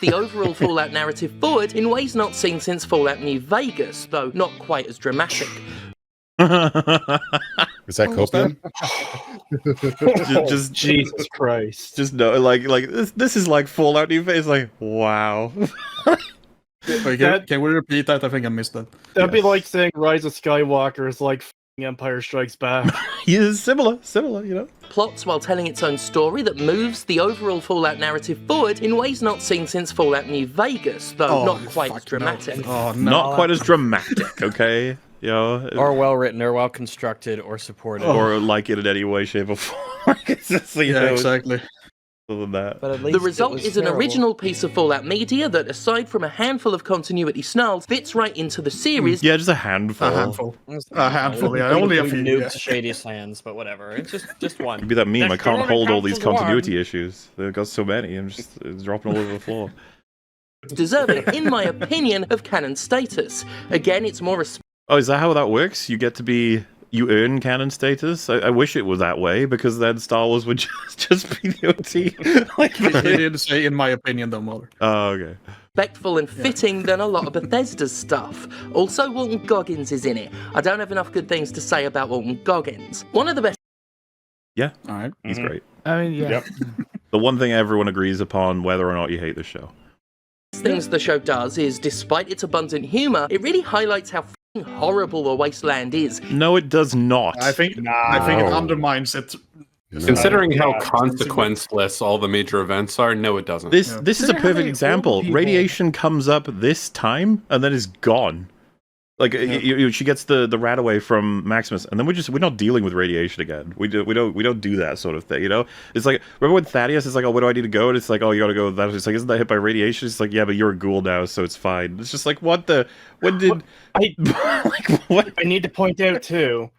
the overall Fallout narrative forward in ways not seen since Fallout New Vegas, though not quite as dramatic. Is that copium? just Jesus Christ! Just no, like this is like Fallout New Vegas. Like, wow. Wait, can we repeat that? I think I missed that. That'd be like saying Rise of Skywalker is like Empire Strikes Back. Yeah, similar, you know. Plots while telling its own story that moves the overall Fallout narrative forward in ways not seen since Fallout New Vegas, though not quite as dramatic. Oh, no. Not quite as dramatic, okay? You know, or well written, or well constructed, or supported, or like it in any way, shape, or form. Exactly. Other than that. But at least the result is an original piece of Fallout media that, aside from a handful of continuity snarls, fits right into the series. Yeah, just a handful. A handful, yeah. Only a few. Noobs, Shady Sands, but whatever. It's just one. It'd be that meme. That's I can't hold all these continuity one. issues. They've got so many. I'm just dropping all over the floor. Deserving, in my opinion, of canon status. Again, it's more Oh, is that how that works? You get to be... You earn canon status? I wish it was that way, because then Star Wars would just be the OT. Like, he didn't say, in my opinion, though, Mother. Oh, okay. respectful and fitting than a lot of Bethesda's stuff. Also, Walton Goggins is in it. I don't have enough good things to say about Walton Goggins. One of the best... Yeah, all right. He's great. I mean, yeah. Yep. The one thing everyone agrees upon, whether or not you hate the show. things the show does is, despite its abundant humour, it really highlights how horrible the wasteland is. No, it does not. I think it undermines it. Considering how consequenceless all the major events are, no, it doesn't. This is a perfect example. Radiation comes up this time and then is gone. Like she gets the rat away from Maximus, and then we're not dealing with radiation again. We don't do that sort of thing, you know. It's like, remember when Thaddeus is like, oh, where do I need to go? And it's like, oh, you gotta go. That it's like, isn't that hit by radiation? It's like, yeah, but you're a ghoul now, so it's fine. It's just like, what the? When did like what? I need to point out too.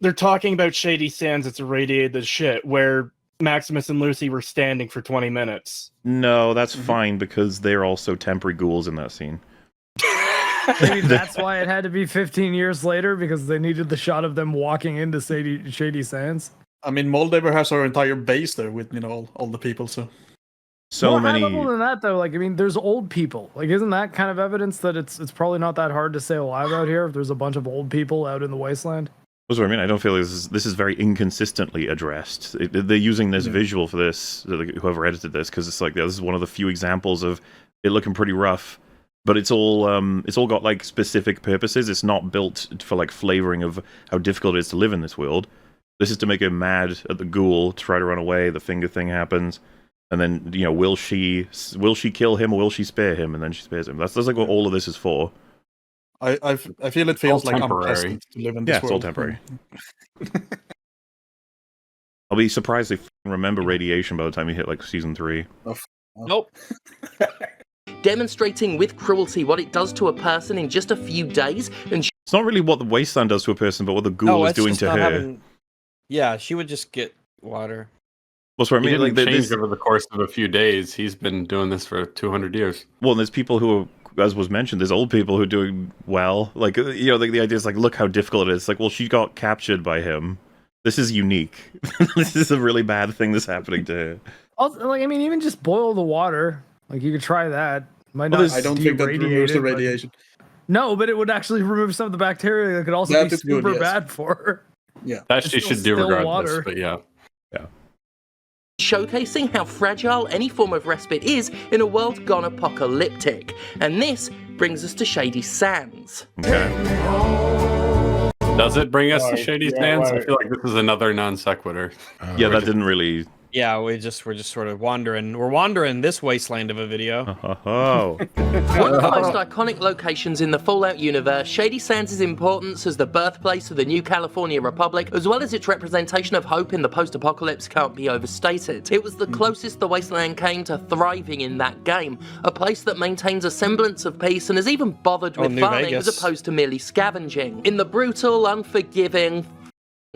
They're talking about Shady Sands. It's irradiated the shit where Maximus and Lucy were standing for 20 minutes. No, that's fine because they're also temporary ghouls in that scene. Maybe that's why it had to be 15 years later, because they needed the shot of them walking into Shady Sands. I mean, Moldaver has our entire base there with, you know, all the people, so More many. high level than that, though. Like, I mean, there's old people. Like, isn't that kind of evidence that it's probably not that hard to stay alive out here if there's a bunch of old people out in the wasteland? That's what I mean. I don't feel this is very inconsistently addressed. They're using this visual for this, whoever edited this, because it's like, this is one of the few examples of it looking pretty rough. But it's all got like specific purposes. It's not built for like flavoring of how difficult it is to live in this world. This is to make her mad at the ghoul, to try to run away. The finger thing happens, and then, you know, will she kill him or will she spare him? And then she spares him. That's like what all of this is for. I feel it feels like unpleasant to live in this world. It's all temporary. I'll be surprised they remember radiation by the time you hit like season 3. Nope. Demonstrating with cruelty what it does to a person in just a few days, and it's not really what the wasteland does to a person, but what the ghoul is doing to her. Yeah, she would just get water. What's what I mean? He didn't change over the course of a few days. He's been doing this for 200 years. Well, and there's people who are, as was mentioned, there's old people who are doing well. Like, you know, the idea is like, look how difficult it is. Like, well, she got captured by him. This is unique. This is a really bad thing that's happening to her. Also, like, I mean, even just boil the water. Like, you could try that. Might not. I don't think that removes the radiation. No, but it would actually remove some of the bacteria that could also be super bad for her. Yeah, that she should do regardless. But yeah. Showcasing how fragile any form of respite is in a world gone apocalyptic. And this brings us to Shady Sands. Okay. Does it bring us to Shady Sands? I feel like this is another non sequitur. Yeah, that didn't really... Yeah, we're just sort of wandering. We're wandering this wasteland of a video. Oh. One of the most iconic locations in the Fallout universe, Shady Sands' importance as the birthplace of the new California Republic, as well as its representation of hope in the post-apocalypse, can't be overstated. It was the closest the wasteland came to thriving in that game, a place that maintains a semblance of peace and has even bothered with farming as opposed to merely scavenging. In the brutal, unforgiving,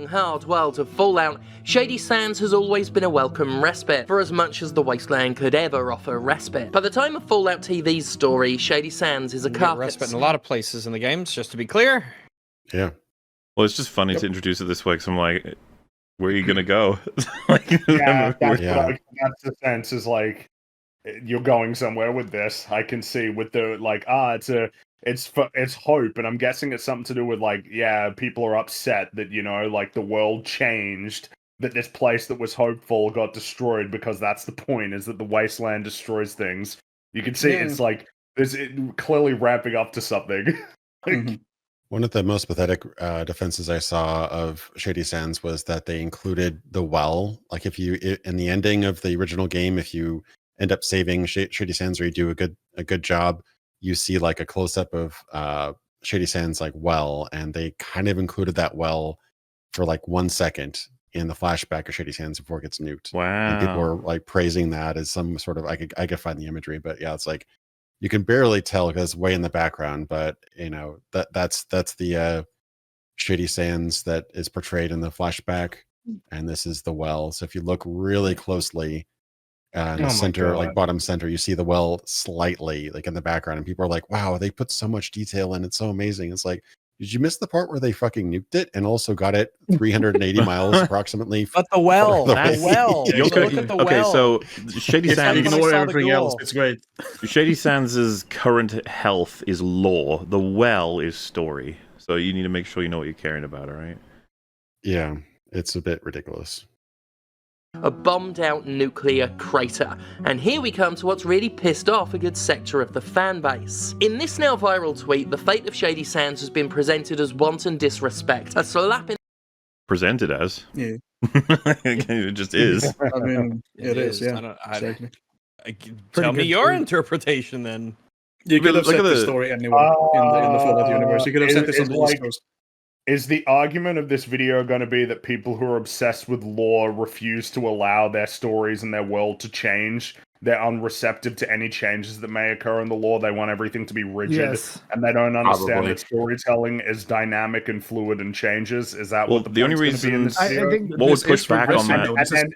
hard world of Fallout, Shady Sands has always been a welcome respite, for as much as the wasteland could ever offer respite. By the time of Fallout TV's story, Shady Sands is a carcass. Respite in a lot of places in the games, just to be clear. Yeah. Well, it's just funny to introduce it this way, because I'm like, where are you going to go? Like, that's the sense, is like, you're going somewhere with this. I can see with the like, it's hope, and I'm guessing it's something to do with like, yeah, people are upset that like the world changed, that this place that was hopeful got destroyed because that's the point, is that the wasteland destroys things. You can see it's like it's clearly ramping up to something. One of the most pathetic defenses I saw of Shady Sands was that they included the well. Like if you, in the ending of the original game, if you end up saving Shady Sands or you do a good job, you see like a close up of Shady Sands like well, and they kind of included that well for like 1 second in the flashback of Shady Sands before it gets nuked. Wow. And people were like praising that as some sort of I could find the imagery, but yeah, it's like you can barely tell because it's way in the background, but that's the Shady Sands that is portrayed in the flashback, and this is the well. So if you look really closely in the center, like bottom center, you see the well slightly like in the background, and people are like, wow, they put so much detail in, it's so amazing. It's like, did you miss the part where they fucking nuked it and also got it 380 miles approximately? But the well, the well. Look at the well. Okay, so Shady Sands. Ignore everything else. It's great. Shady Sands' current health is lore. The well is story. So you need to make sure you know what you're caring about, all right? Yeah, it's a bit ridiculous. A bombed-out nuclear crater. And here we come to what's really pissed off a good sector of the fan base. In this now viral tweet, the fate of Shady Sands has been presented as wanton disrespect, a slap in... Presented as? Yeah. It just is. I mean, it is, yeah. Exactly. Tell me your interpretation, then. You could have set the story anywhere in the Fallout universe. You could have set this on the East Coast. Is the argument of this video going to be that people who are obsessed with lore refuse to allow their stories and their world to change? They're unreceptive to any changes that may occur in the lore. They want everything to be rigid, and they don't understand that storytelling is dynamic and fluid and changes. Is that what the only reason? In this video? I think what would push back on that?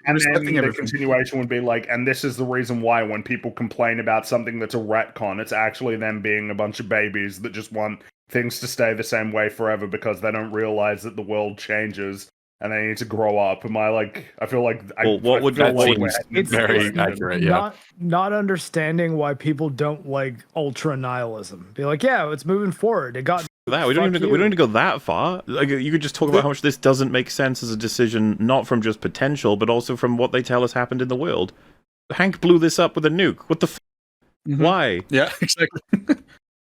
And then the continuation would be like, and this is the reason why when people complain about something that's a retcon, it's actually them being a bunch of babies that just want things to stay the same way forever because they don't realize that the world changes and they need to grow up. Am I like? I feel like. What would that seem very accurate? Yeah. Not understanding why people don't like ultra nihilism. Be like, yeah, it's moving forward. It got that. We don't need to go that far. Like you could just talk about how much this doesn't make sense as a decision, not from just potential, but also from what they tell us happened in the world. Hank blew this up with a nuke. What the? Why? Yeah, exactly.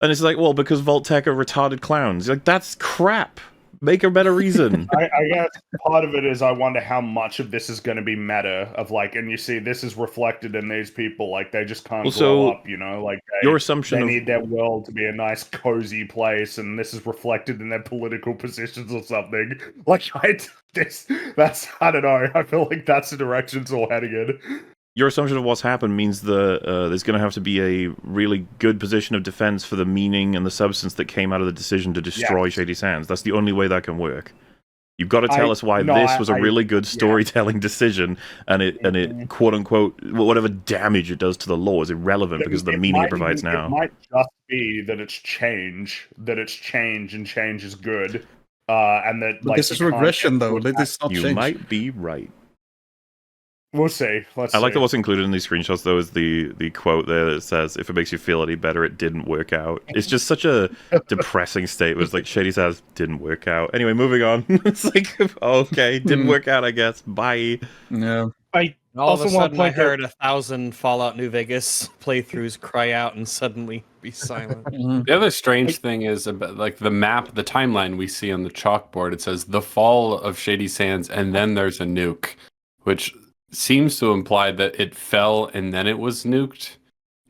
And it's like, well, because Vault-Tec are retarded clowns. Like, that's crap. Make a better reason. I guess part of it is I wonder how much of this is going to be meta of like, and you see this is reflected in these people, like they just can't grow up, like your assumption they need their world to be a nice cozy place, and this is reflected in their political positions or something. Like I don't know. I feel like that's the direction it's all heading in. Your assumption of what's happened means there's going to have to be a really good position of defense for the meaning and the substance that came out of the decision to destroy Shady Sands. That's the only way that can work. You've got to tell us why this was a really good storytelling decision, and it quote unquote whatever damage it does to the lore is irrelevant because of the meaning it provides now. It might just be that it's change, and change is good, and that but this is regression though. This is not change. You might be right. We'll see. I like that what's included in these screenshots, though, is the quote there that says, if it makes you feel any better, it didn't work out. It's just such a depressing statement. It's like, Shady says, didn't work out. Anyway, moving on. It's like, okay, didn't work out, I guess. Bye. Yeah. I also of a sudden I heard 1,000 Fallout New Vegas playthroughs cry out and suddenly be silent. The other strange thing is about like the map, the timeline we see on the chalkboard. It says the fall of Shady Sands, and then there's a nuke, which seems to imply that it fell and then it was nuked,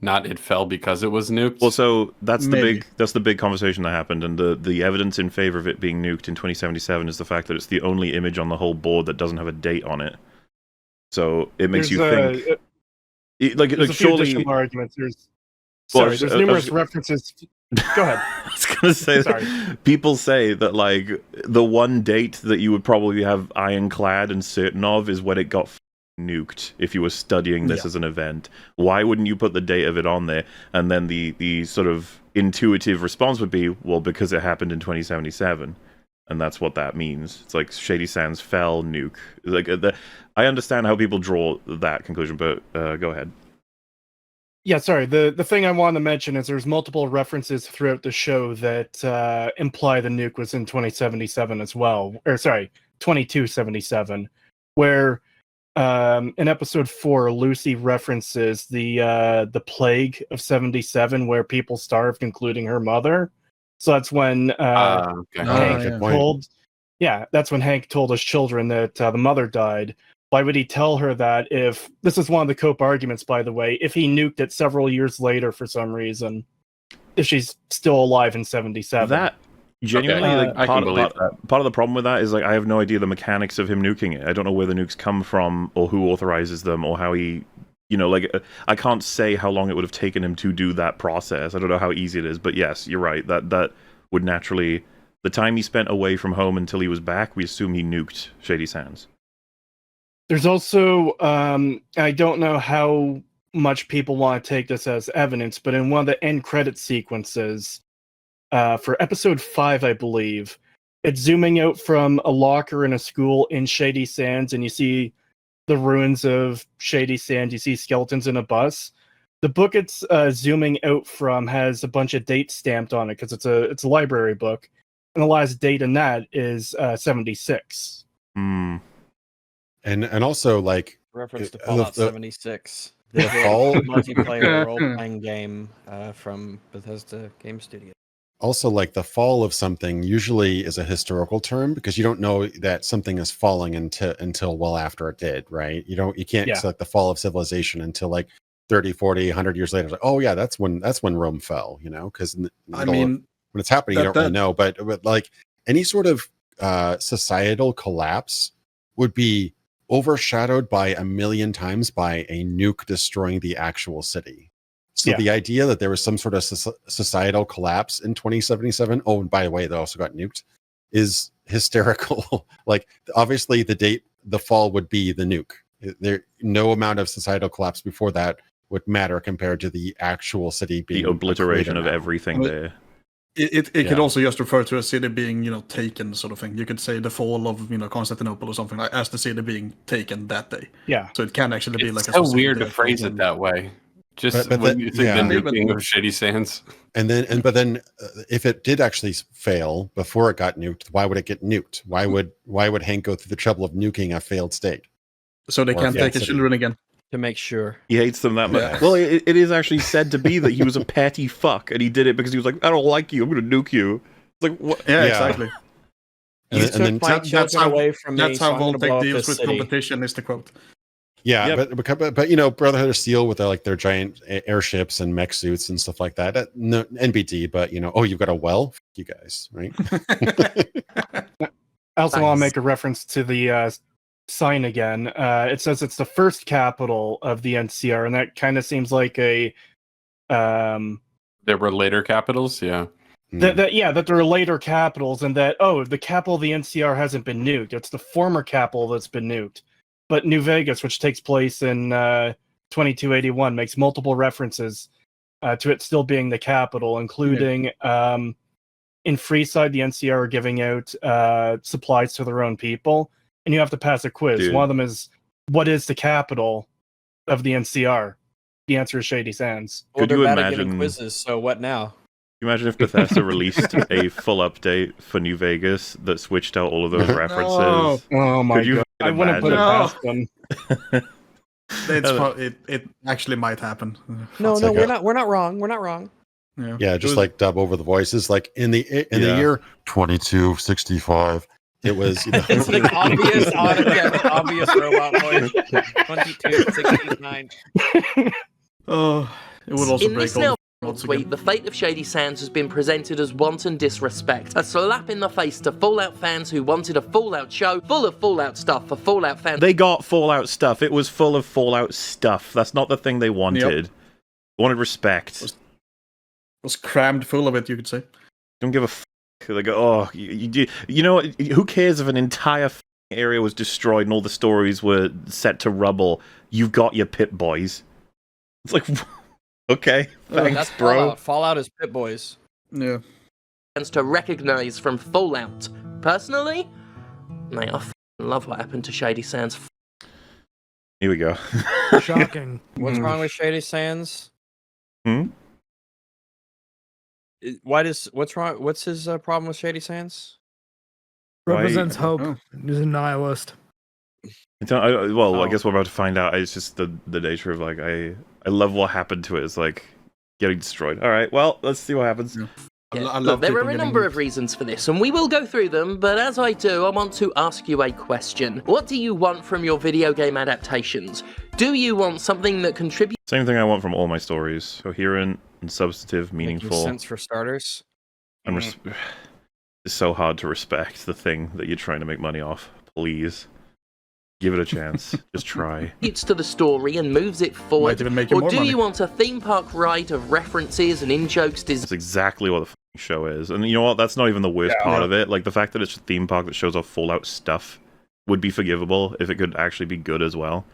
not it fell because it was nuked. Well, so that's the big conversation that happened, and the evidence in favor of it being nuked in 2077 is the fact that it's the only image on the whole board that doesn't have a date on it. So it makes you think. There's a few additional arguments. There's numerous references. Go ahead. I was gonna say that people say that like the one date that you would probably have ironclad and certain of is when it got nuked if you were studying this as an event. Why wouldn't you put the date of it on there? And then the sort of intuitive response would be, well, because it happened in 2077, and that's what that means. It's like Shady Sands fell, nuke. Like I understand how people draw that conclusion, but go ahead. Yeah, sorry. The thing I wanted to mention is there's multiple references throughout the show that imply the nuke was in 2077 as well. Or sorry, 2277, where in episode 4, Lucy references the plague of 77, where people starved, including her mother. So that's when Hank told. Yeah, that's when Hank told his children that the mother died. Why would he tell her that if this is one of the Cope arguments, by the way, if he nuked it several years later for some reason, if she's still alive in 77? That genuinely, Okay, I can believe part of the problem with that is like I have no idea the mechanics of him nuking it. I don't know where the nukes come from or who authorizes them or how he, I can't say how long it would have taken him to do that process. I don't know how easy it is, but yes, you're right. That would naturally, the time he spent away from home until he was back, we assume he nuked Shady Sands. There's also, I don't know how much people want to take this as evidence, but in one of the end credit sequences, for episode 5, I believe, it's zooming out from a locker in a school in Shady Sands, and you see the ruins of Shady Sands, you see skeletons in a bus. The book it's zooming out from has a bunch of dates stamped on it, because it's a library book, and the last date in that is 76. And also like Reference to Fallout 76. The fall multiplayer role-playing game from Bethesda Game Studio. Also, like the fall of something usually is a historical term because you don't know that something is falling until well after it did, right? You can't select the fall of civilization until like 30, 40, 100 years later. Like, oh yeah, that's when Rome fell, because when it's happening, you don't really know. But like any sort of societal collapse would be overshadowed by a million times by a nuke destroying the actual city. So the idea that there was some sort of societal collapse in 2077, oh, and by the way, they also got nuked, is hysterical. Like, obviously, the fall would be the nuke. No amount of societal collapse before that would matter compared to the actual city being the obliteration of everything there. It could also just refer to a city being, taken, sort of thing. You could say the fall of, Constantinople or something, like as the city being taken that day. Yeah. So it can actually be like a so weird to phrase it that way. Just when you think the nuking of Shady Sands. But then, if it did actually fail before it got nuked, why would it get nuked? Why would Hank go through the trouble of nuking a failed state? So they can't take his children again. To make sure. He hates them that much. Yeah. Well, it is actually said to be that he was a petty fuck, and he did it because he was like, I don't like you, I'm going to nuke you. It's like, what? Yeah, exactly. That's how Voltec deals with competition, is the quote. Yeah, but Brotherhood of Steel with their giant airships and mech suits and stuff like that. No, NBD, but you've got a well. F you guys, right? I also want to make a reference to the sign again. It says it's the first capital of the NCR, and that kind of seems like a. There were later capitals, yeah. That there are later capitals, and that the capital of the NCR hasn't been nuked. It's the former capital that's been nuked. But New Vegas, which takes place in 2281, makes multiple references to it still being the capital, including in Freeside, the NCR are giving out supplies to their own people, and you have to pass a quiz. Dude. One of them is, what is the capital of the NCR? The answer is Shady Sands. Well, Could you bad at imagine giving quizzes? So what now? Can you imagine if Bethesda released a full update for New Vegas that switched out all of those references? No. Oh my god! I wouldn't put it past them. It actually might happen. No, we're not wrong. We're not wrong. Yeah, just like dub over the voices. Like in the year 2265, it was. It's like obvious robot voice. 2269. Oh, it would also break all. Tweet, the fate of Shady Sands has been presented as wanton disrespect, a slap in the face to Fallout fans who wanted a Fallout show full of Fallout stuff for Fallout fans. They got Fallout stuff. It was full of Fallout stuff. That's not the thing they wanted. They wanted respect. It was crammed full of it, you could say. Don't give a f***. They go, you know what? Who cares if an entire area was destroyed and all the stories were set to rubble? You've got your Pit Boys. It's like... Okay, thanks, that's bro. Fallout. Fallout is Pit Boys. Yeah. To recognize from Fallout. Personally, mate, I love what happened to Shady Sands. Here we go. Shocking. What's wrong with Shady Sands? What's wrong? What's his problem with Shady Sands? Represents I don't hope. know. He's a nihilist. I guess we're about to find out. It's just the nature of like I love what happened to it. It's like getting destroyed. All right, well, let's see what happens. Yeah. Yeah. I Look, love there people are a getting number nuked. of reasons for this, and we will go through them, but as I do, I want to ask you a question. What do you want from your video game adaptations? Do you want something that contributes Same thing I want from all my stories: coherent and substantive, Making meaningful. sense for starters. And it's so hard to respect the thing that you're trying to make money off. Please give it a chance. Just try. to the story and moves it forward? Might even make you Or more do money. you want a theme park ride of references and in-jokes That's exactly what the fucking show is. And you know what? That's not even the worst part of it. Like, the fact that it's a theme park that shows off Fallout stuff would be forgivable if it could actually be good as well.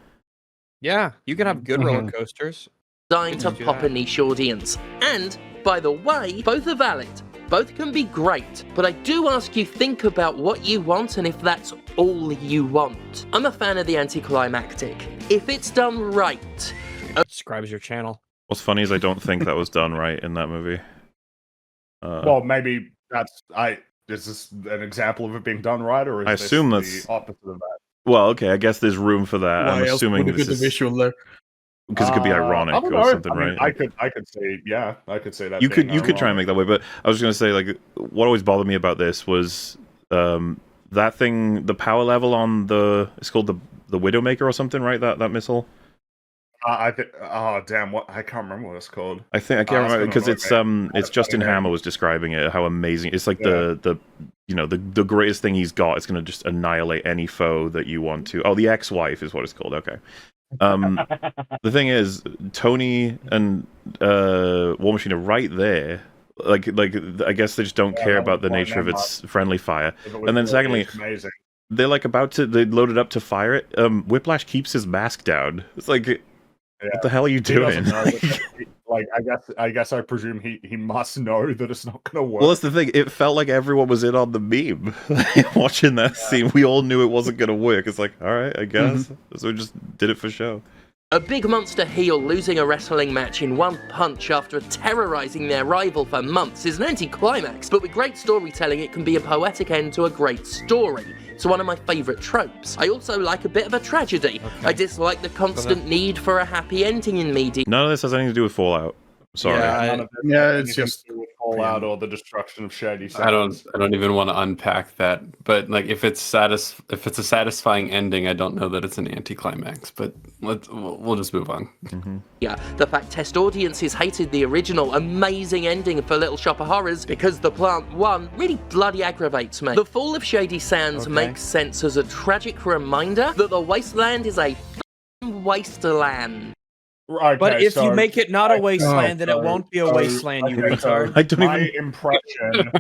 Yeah, you can have good roller coasters. designed to pop a niche audience? And, by the way, both are valid. Both can be great, but I do ask you think about what you want and if that's all you want. I'm a fan of the anticlimactic. If it's done right. Describes your channel. What's funny is I don't think that was done right in that movie. Well, maybe is this an example of it being done right, or is I this assume the that's- opposite of that? Well, okay, I guess there's room for that. I'm Why else assuming would it this be the is visual there? because it could be ironic I don't or know. something, I mean, right? I could say, yeah, I could say that. You being could try and ironic. make that way, but I was going to say, like, what always bothered me about this was that thing, the power level on it's called the Widowmaker or something, right? That missile. Oh damn! What I can't remember what it's called. I think I can't that's remember gonna because annoy me. it's Justin Okay. Hammer was describing it, how amazing it's like the greatest thing he's got. It's going to just annihilate any foe that you want to. Oh, the ex-wife is what it's called. Okay. The thing is, Tony and War Machine are right there. Like I guess they just don't care that about the was one nature of of its friendly fire. If it was And then really, secondly, it's amazing. they're like they load it up to fire it. Whiplash keeps his mask down. It's like, what the hell are you He doing? doesn't know that- like I guess I presume he must know that it's not gonna work. Well, that's the thing. It felt like everyone was in on the meme. Watching that scene, we all knew it wasn't going to work. It's like, all right, I guess. So we just did it for show. A big monster heel losing a wrestling match in one punch after terrorizing their rival for months is an anticlimax, but with great storytelling it can be a poetic end to a great story. It's one of my favourite tropes. I also like a bit of a tragedy. I dislike the constant need for a happy ending in media. None of this has anything to do with Fallout. Sorry. None of it Yeah, has it's anything just- to do with Fallout or the destruction of Shady Sands. I don't even want to unpack that. But like, if it's a satisfying ending, I don't know that it's an anticlimax. But we'll just move on. Yeah, the fact test audiences hated the original amazing ending for Little Shop of Horrors because the plant won really bloody aggravates me. The fall of Shady Sands makes sense as a tragic reminder that the wasteland is a f***ing wasteland. Okay, But if so you make it not a wasteland, then it so- won't be a so- wasteland, you okay, so retard. I don't my even. impression,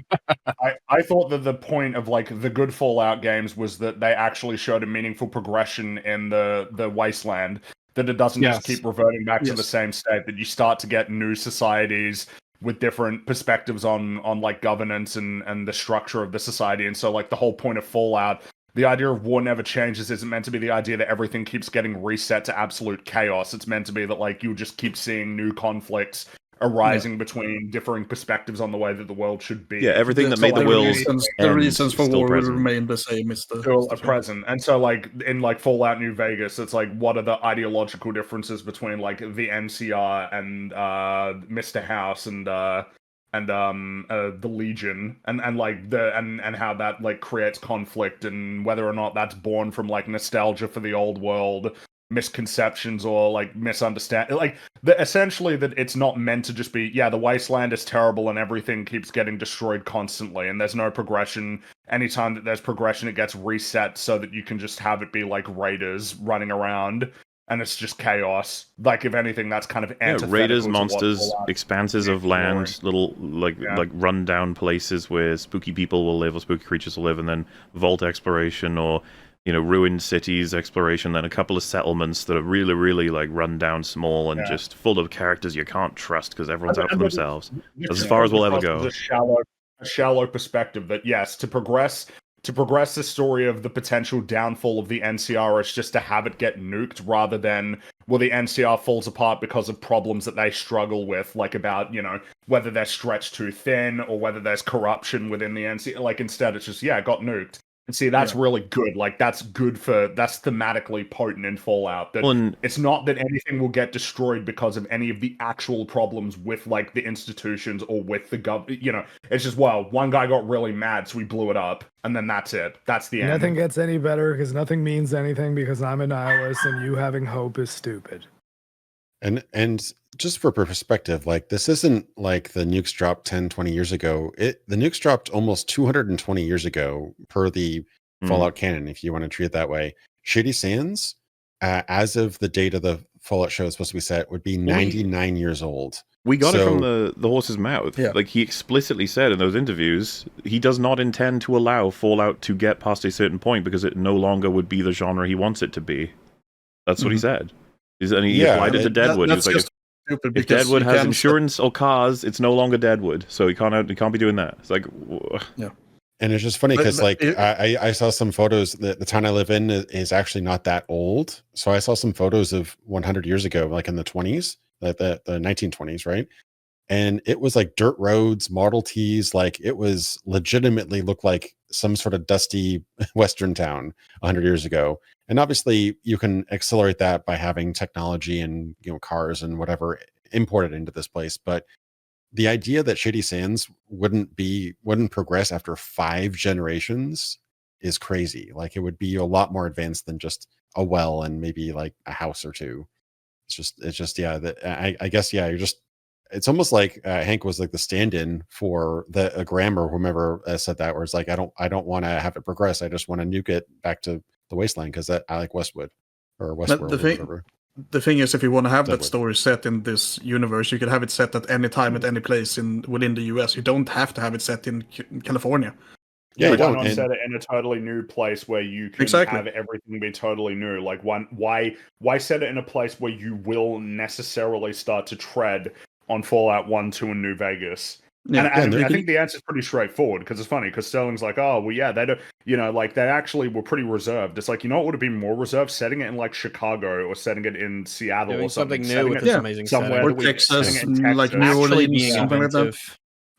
I thought that the point of like the good Fallout games was that they actually showed a meaningful progression in the wasteland. That it doesn't just Yes. keep reverting back to the Yes. same state. That you start to get new societies with different perspectives on like governance and the structure of the society. And so like the whole point of Fallout, the idea of war never changes isn't meant to be the idea that everything keeps getting reset to absolute chaos. It's meant to be that like you just keep seeing new conflicts arising between differing perspectives on the way that the world should be. Yeah, everything that made the the world reasons, end for still war will present. remain the same. Is the Still a present. And so like in like Fallout New Vegas, it's like what are the ideological differences between like the NCR and Mr. House and the Legion and like and how that like creates conflict and whether or not that's born from like nostalgia for the old world, misconceptions or like misunderstanding, like essentially that it's not meant to just be the wasteland is terrible and everything keeps getting destroyed constantly and there's no progression. Anytime that there's progression it gets reset so that you can just have it be like raiders running around and it's just chaos. Like if anything that's kind of antithetical Raiders, to what monsters, Fallout expanses of land, little like run down places where spooky people will live or spooky creatures will live, and then vault exploration or ruined cities exploration, then a couple of settlements that are really, really like run down small and just full of characters you can't trust because everyone's out for themselves. That's as far as we'll ever go. A shallow perspective that yes, to progress the story of the potential downfall of the NCR is just to have it get nuked rather than where the NCR falls apart because of problems that they struggle with, like about, whether they're stretched too thin or whether there's corruption within the NCR. Like, instead it's just, it got nuked. And see, that's really good. Like, that's thematically potent in Fallout. That it's not that anything will get destroyed because of any of the actual problems with, like, the institutions or with the government. It's just, one guy got really mad, so we blew it up, and then that's it. That's the end. Nothing gets any better because nothing means anything because I'm a nihilist and you having hope is stupid. And just for perspective, like, this isn't like the nukes dropped 10, 20 years ago. The nukes dropped almost 220 years ago per the Fallout canon, if you want to treat it that way. Shady Sands, as of the date of the Fallout show is supposed to be set, would be 99 years old. We got it from the horse's mouth. Yeah. Like, he explicitly said in those interviews, he does not intend to allow Fallout to get past a certain point because it no longer would be the genre he wants it to be. That's what he said. And he applied it to Deadwood. He was like, if Deadwood has insurance or cars, it's no longer Deadwood, so he can't be doing that. It's like, yeah. And it's just funny because, like, I saw some photos. The town I live in is actually not that old. So I saw some photos of 100 years ago, like in the 20s, the 1920s, right? And it was like dirt roads, Model Ts, like it was legitimately looked like some sort of dusty Western town 100 years ago. And obviously you can accelerate that by having technology and, cars and whatever imported into this place. But the idea that Shady Sands wouldn't progress after 5 generations is crazy. Like, it would be a lot more advanced than just a well and maybe like a house or two. It's just I guess you're just, it's almost like Hank was like the stand-in for a grammar, whomever said that, where it's like, I don't want to have it progress. I just want to nuke it back to the wasteland because I like Westwood or Westworld or whatever. The thing is, if you want to have that story set in this universe, you can have it set at any time, at any place within the US. You don't have to have it set in California. Yeah, you don't. Why not set it in a totally new place where you can have everything be totally new? Like, why set it in a place where you will necessarily start to tread on Fallout 1, 2, and New Vegas? Yeah, and I think the answer is pretty straightforward, because it's funny, because Sterling's like, oh, well, yeah, they don't, like, they actually were pretty reserved. It's like, what would have been more reserved? Setting it in, like, Chicago, or setting it in Seattle, doing or something new with this amazing somewhere, or Texas, like New Orleans, something like that.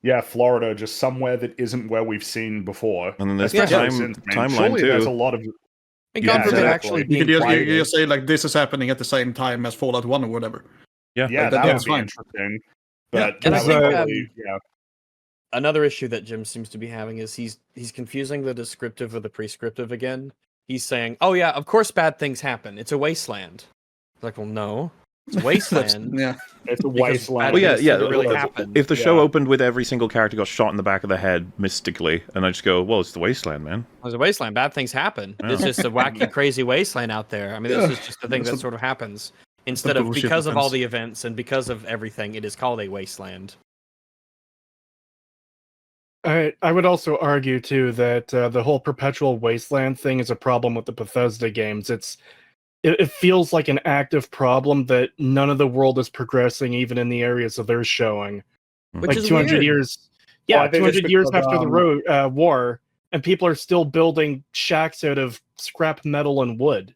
Yeah, Florida, just somewhere that isn't where we've seen before. And then there's the timeline surely too. There's a lot of. God forbid actually you being could just say, like, this is happening at the same time as Fallout 1 or whatever. Yeah, that would be interesting. But and I think another issue that Jim seems to be having is he's confusing the descriptive with the prescriptive again. He's saying, "Oh yeah, of course bad things happen. It's a wasteland." It's like, well, no, it's a wasteland. It's a wasteland. Well, yeah. Really happened. If the show opened with every single character got shot in the back of the head mystically, and I just go, "Well, it's the wasteland, man." It's a wasteland. Bad things happen. Yeah. It's just a wacky, crazy wasteland out there. I mean, this is just the thing that sort of happens. Instead of because of all the events and because of everything, it is called a wasteland. I would also argue too that the whole perpetual wasteland thing is a problem with the Bethesda games. It feels like an active problem that none of the world is progressing, even in the areas that they're showing. Which like is 200 weird. years, yeah, 200 years after the the war, and people are still building shacks out of scrap metal and wood.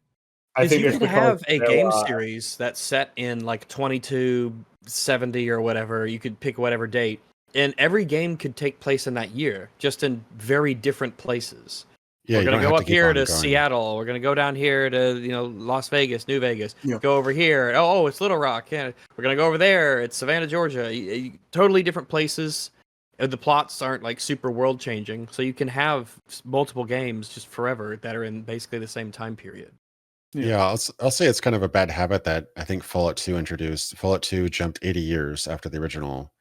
I think you could have a game series that's set in like 2270 or whatever. You could pick whatever date, and every game could take place in that year, just in very different places. Yeah, we're gonna go up here to Seattle. We're gonna go down here to Las Vegas, New Vegas. Yeah. Go over here. Oh, it's Little Rock. Yeah, we're gonna go over there. It's Savannah, Georgia. Totally different places. The plots aren't like super world changing, so you can have multiple games just forever that are in basically the same time period. Yeah, I'll say it's kind of a bad habit that I think Fallout 2 introduced. Fallout 2 jumped 80 years after the original,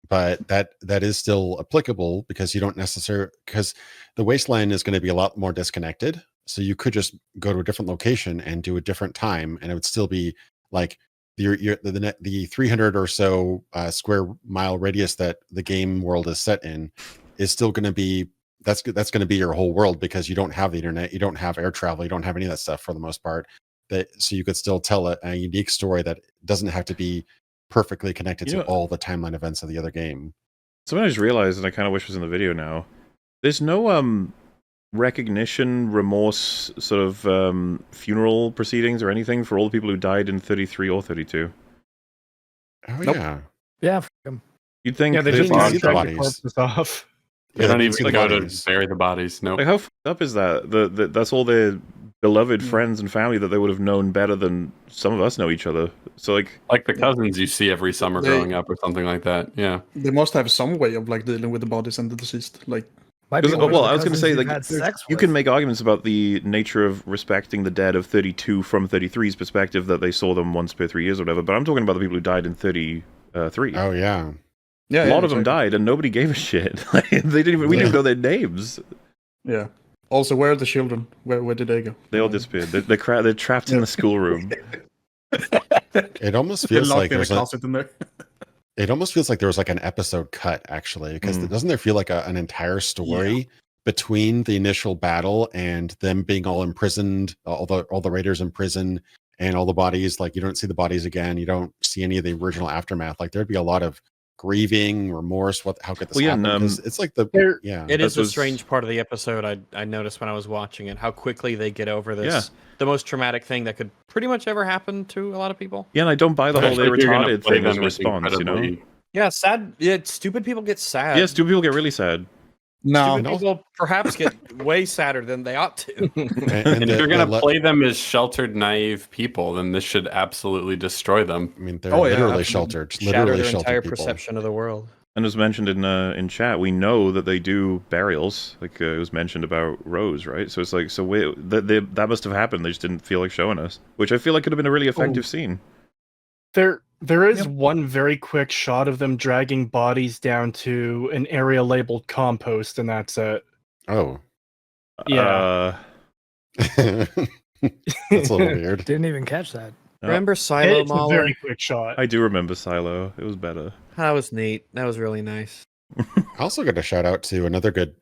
but that is still applicable because you don't necessarily, because the wasteland is going to be a lot more disconnected. So you could just go to a different location and do a different time, and it would still be like the 300 or so square mile radius that the game world is set in is still going to be. That's going to be your whole world because you don't have the internet, you don't have air travel, you don't have any of that stuff for the most part. So you could still tell a unique story that doesn't have to be perfectly connected to all the timeline events of the other game. Something I just realized, and I kind of wish was in the video now. There's no recognition, remorse, sort of funeral proceedings or anything for all the people who died in 33 or 32? Oh Nope. yeah. Yeah, f- 'em. You'd think Yeah, they They just didn't got see the the bodies. corpses off. They Yeah, don't didn't see even the go bodies. to bury the bodies. Nope. like how fucked up is that? That's all their beloved Mm. friends and family that they would have known better than some of us know each other. So like, Like the cousins you see every summer They- growing up or something like that. Yeah. They must have some way of like dealing with the bodies and the deceased. Like, Might be Because, one of well, the I was going to cousins say, you've like, had sex you with. can make arguments about the nature of respecting the dead of 32 from 33's perspective that they saw them once per 3 years or whatever, but I'm talking about the people who died in 33. Oh yeah. yeah, A lot of them exactly. died, and nobody gave a shit. Like, we didn't even know their names. Yeah. Also, where are the children? Where did they go? They all disappeared. They're trapped in the schoolroom. It almost They're feels locked like in a there's a, closet in there. it almost feels like there was like an episode cut actually, because doesn't there feel like an entire story between the initial battle and them being all imprisoned, all the raiders in prison, and all the bodies? Like you don't see the bodies again, you don't see any of the original aftermath. Like there'd be a lot of grieving, remorse. How could this Well, yeah, happen? and, 'Cause it's like the There- yeah. It is That a was- strange part of the episode I noticed when I was watching it, how quickly they get over this. The most traumatic thing that could pretty much ever happen to a lot of people. Yeah, and I don't buy the whole Especially they if you're gonna retarded play thing as them a as response, you know? incredibly- Yeah, sad. Yeah, stupid people get sad. Yes, do people get really sad? No, Stupid people perhaps get way sadder than they ought to. And If the- you're gonna the le- play them as sheltered, naive people, then this should absolutely destroy them. I mean, they're Oh, yeah, literally absolutely. sheltered. Shatter Literally their sheltered entire people. perception of the world. And as mentioned in chat, we know that they do burials. Like it was mentioned about Rose, right? So it's like, that must have happened. They just didn't feel like showing us, which I feel like could have been a really effective scene. There is one very quick shot of them dragging bodies down to an area labeled compost, and that's it. Oh. Yeah. That's a little weird. Didn't even catch that. Oh. Remember Silo It's a Mauler? very quick shot. I do remember Silo. It was better. That was neat. That was really nice. I also got a shout out to another good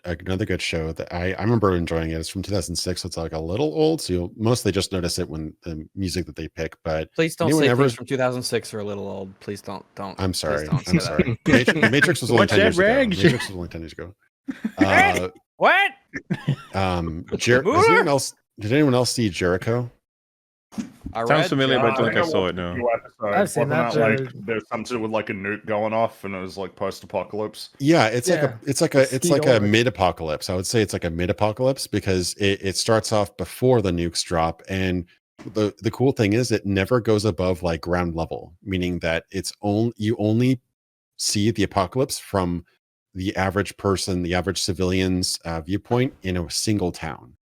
show that I remember enjoying it. It's from 2006, so it's like a little old, so you'll mostly just notice it when the music that they pick. But Please don't anyone say ever- things from 2006 are a a little. Please don't. I'm please sorry. don't say I'm that. sorry. Matrix was only What's 10 years that ago. rag? Matrix was only 10 years ago. Uh, What? Did anyone else see Jericho? Sounds familiar, but I don't think I think saw it now. I've seen that, Like, there's something to do with like a nuke going off, and it was like post-apocalypse. Yeah, it's like Skeet a Ulrich. mid-apocalypse. I would say it's like a mid-apocalypse because it starts off before the nukes drop, and the cool thing is it never goes above like ground level, meaning that you only see the apocalypse from the average person, the average civilian's viewpoint in a single town.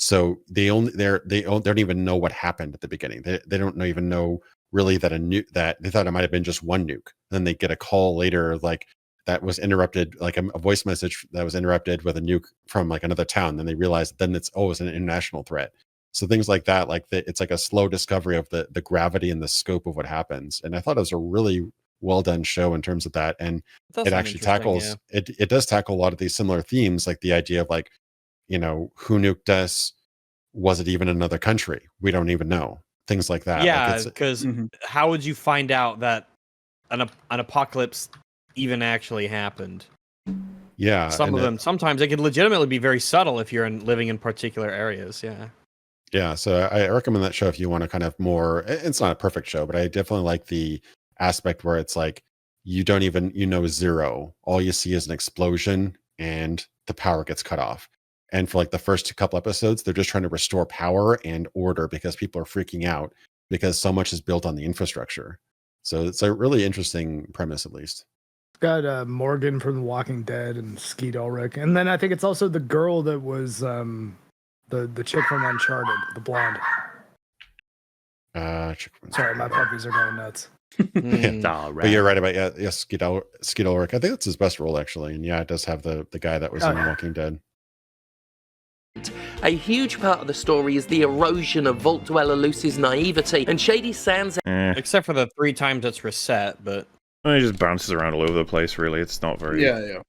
So they don't even know what happened at the beginning. They don't even know really that that they thought it might have been just one nuke. Then they get a call later like that was interrupted, like a voice message that was interrupted with a nuke from like another town. Then they realize then it's an international threat. So things like that, it's like a slow discovery of the gravity and the scope of what happens. And I thought it was a really well done show in terms of that. And it actually tackles it does tackle a lot of these similar themes, like the idea of like, who nuked us? Was it even another country? We don't even know. Things like that. Yeah, Like because how would you find out that an apocalypse even actually happened? yeah. Some of them, sometimes they could legitimately be very subtle if you're living in particular areas. Yeah. Yeah. So I recommend that show if you want to kind of more. It's not a perfect show, but I definitely like the aspect where it's like you don't even zero. All you see is an explosion and the power gets cut off. And for like the first couple episodes, they're just trying to restore power and order because people are freaking out because so much is built on the infrastructure. So it's a really interesting premise, at least. Got Morgan from The Walking Dead and Skeet Ulrich, and then I think it's also the girl that was the chick from Uncharted, the blonde. Sorry, my puppies are going nuts. But you're right about Skeet Ulrich. I think that's his best role actually, and yeah, it does have the guy that was in Walking Dead. A huge part of the story is the erosion of Vault Dweller Lucy's naivety, and Shady Sands Except for the 3 times it's reset, but It just bounces around all over the place, really. It's not very... Yeah.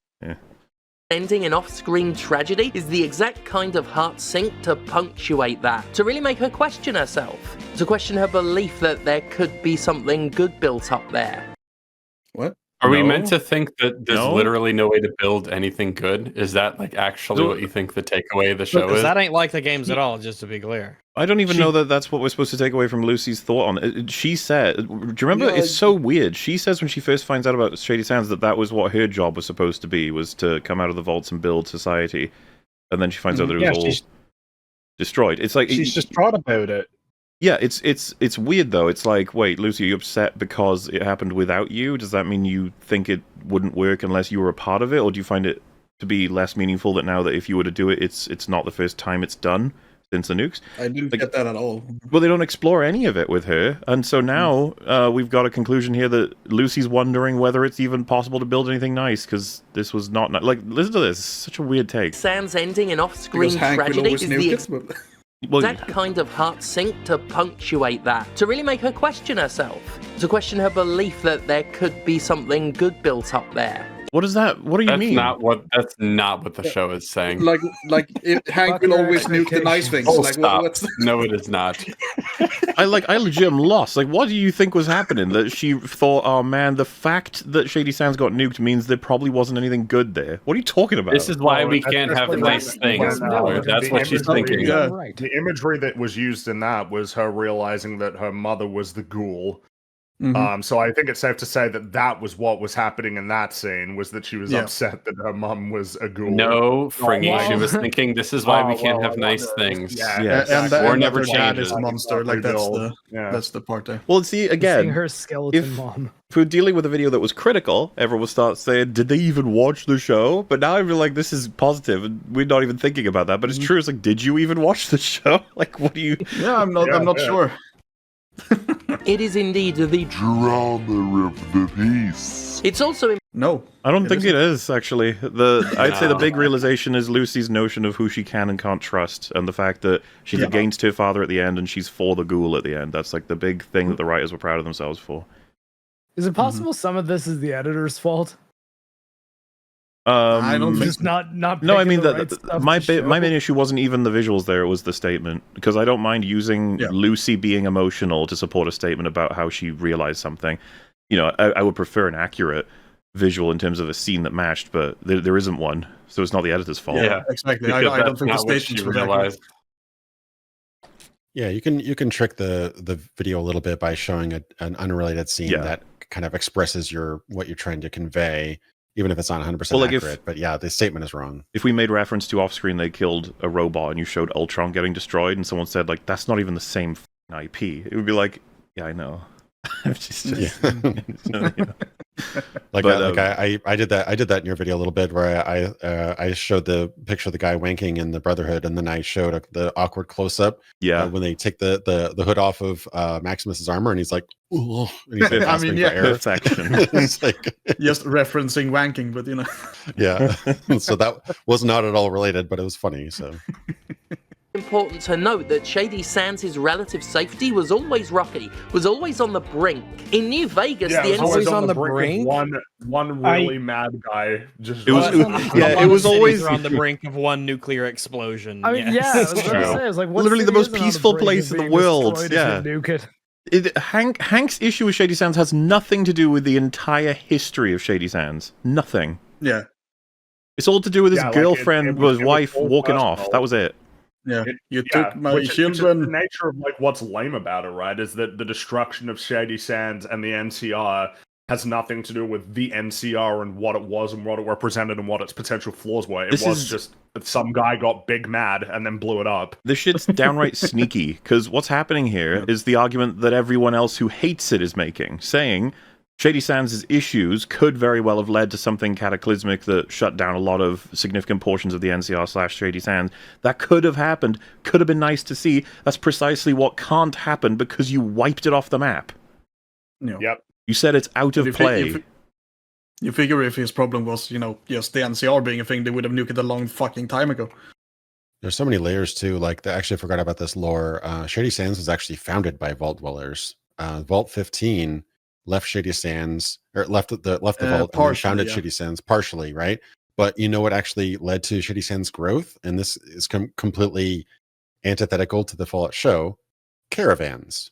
ending in off-screen tragedy is the exact kind of heart sink to punctuate that, to really make her question herself, to question her belief that there could be something good built up there. What? Are we No. meant to think that there's No. literally no way to build anything good? Is that like actually what you think the takeaway of the show Because is? that ain't like the games at all, just to be clear. I don't even She- know that that's what we're supposed to take away from Lucy's thought on it. She said, do you remember? Yeah, It's so weird. She says when she first finds out about Shady Sands that was what her job was supposed to be, was to come out of the vaults and build society. And then she finds out that it was all destroyed. It's like she's distraught about it. yeah, it's weird though. It's like, wait, Lucy, are you upset because it happened without you? Does that mean you think it wouldn't work unless you were a part of it, or do you find it to be less meaningful that now that if you were to do it, it's not the first time it's done since the nukes? I didn't Like- get that at all. Well, they don't explore any of it with her, and so now we've got a conclusion here that Lucy's wondering whether it's even possible to build anything nice because this was not like. Listen to this. It's such a weird take. Sands ending in off-screen Because Hank will tragedy always is nuke the it. But... Well, exact kind of heart sink to punctuate that, to really make her question herself, to question her belief that there could be something good built up there. what is that? What do you That's mean? not what the show is saying. like Hank Fuck will your always nuke the nice things. Oh, Like stop. what's No, it is not. I legit am lost. Like, what do you think was happening? That she thought, oh man, the fact that Shady Sands got nuked means there probably wasn't anything good there. What are you talking about? This is why we that's can't just have what nice that- things. no, Tyler. That's the what she's imagery- thinking. Yeah. Right. The imagery that was used in that was her realizing that her mother was the ghoul. Mhm. So I think it's safe to say that that was what was happening in that scene, was that she was Yeah. upset that her mum was a ghoul. No, Fringy. wow. She was thinking this is why we Oh, can't well, have I nice wonder. things. Yeah, Yeah. And that War and never that her dad changes. is a monster. Like Yeah. that's the part there. well, see, Seeing again, her skeleton if- mom. if we're dealing with a video that was critical, everyone will start saying, did they even watch the show? But now I feel like this is positive, and we're not even thinking about that. But it's true. It's like, did you even watch the show? Like, what do you... Yeah, I'm not Yeah. sure. It is indeed the Drama of the piece. It's also No. I don't think isn't. it is, actually. I'd say the No. big realization is Lucy's notion of who she can and can't trust, and the fact that she's Yeah. against her father at the end and she's for the ghoul at the end. That's like the big thing that the writers were proud of themselves for. Is it possible some of this is the editor's fault? I don't think Just not No, I picking mean, the right stuff my to my show? main issue wasn't even the visuals there, it was the statement. Because I don't mind using Yeah. Lucy being emotional to support a statement about how she realized something. You know, I would prefer an accurate visual in terms of a scene that matched, but there isn't one. So it's not the editor's fault. Yeah. exactly. I Because don't that's think the not what she statements were accurate. realized. Yeah, you can trick the video a little bit by showing an unrelated scene Yeah. that kind of expresses what you're trying to convey, even if it's not 100% Well, like if- accurate. But yeah, the statement is wrong. If we made reference to off-screen they killed a robot and you showed Ultron getting destroyed and someone said, like, that's not even the same IP, it would be like, yeah, I know. It's just- Yeah. you know. Like, But, I did that in your video a little bit where I showed the picture of the guy wanking in the Brotherhood, and then I showed the awkward close up Yeah. when they take the hood off of Maximus's armor, and he's like, "Ooh," and he's like I gasping mean, for yeah. air. Perfection. It's like, Just referencing wanking, but yeah. So that was not at all related, but it was funny. So important to note that Shady Sands' relative safety was always rocky, was always on the brink. In New Vegas, Yeah, the it was always NC on the brink of one really mad guy just. It was- A lot it was of cities always- are on the brink of one nuclear explosion. I mean, yeah, I was going to say, I was like, what Literally the city most isn't on peaceful brink of place in the being world, destroyed yeah. if you nuke it? Hank's issue with Shady Sands has nothing to do with the entire history of Shady Sands. Nothing. yeah, It's all to do with his Yeah, like, girlfriend it or was- his it was wife all walking off. personal. That was it. yeah. You Yeah, took my which is the children. nature of like what's lame about it, right? Is that the destruction of Shady Sands and the NCR has nothing to do with the NCR and what it was and what it represented and what its potential flaws were. It This was is- just that some guy got big mad and then blew it up. This shit's downright sneaky, because what's happening here is the argument that everyone else who hates it is making, saying Shady Sands' issues could very well have led to something cataclysmic that shut down a lot of significant portions of the NCR/Shady Sands. That could have happened, could have been nice to see. That's precisely what can't happen because you wiped it off the map. You know, Yep. You said it's out of If play. you figure if his problem was, just the NCR being a thing, they would have nuked it a long fucking time ago. there's so many layers too. Like, I actually forgot about this lore. Shady Sands was actually founded by Vault dwellers. Vault 15 left Shady Sands, or left the vault, and then partially, founded yeah. Shady Sands partially, right? But you know what actually led to Shady Sands' growth? And this is completely antithetical to the Fallout show. Caravans.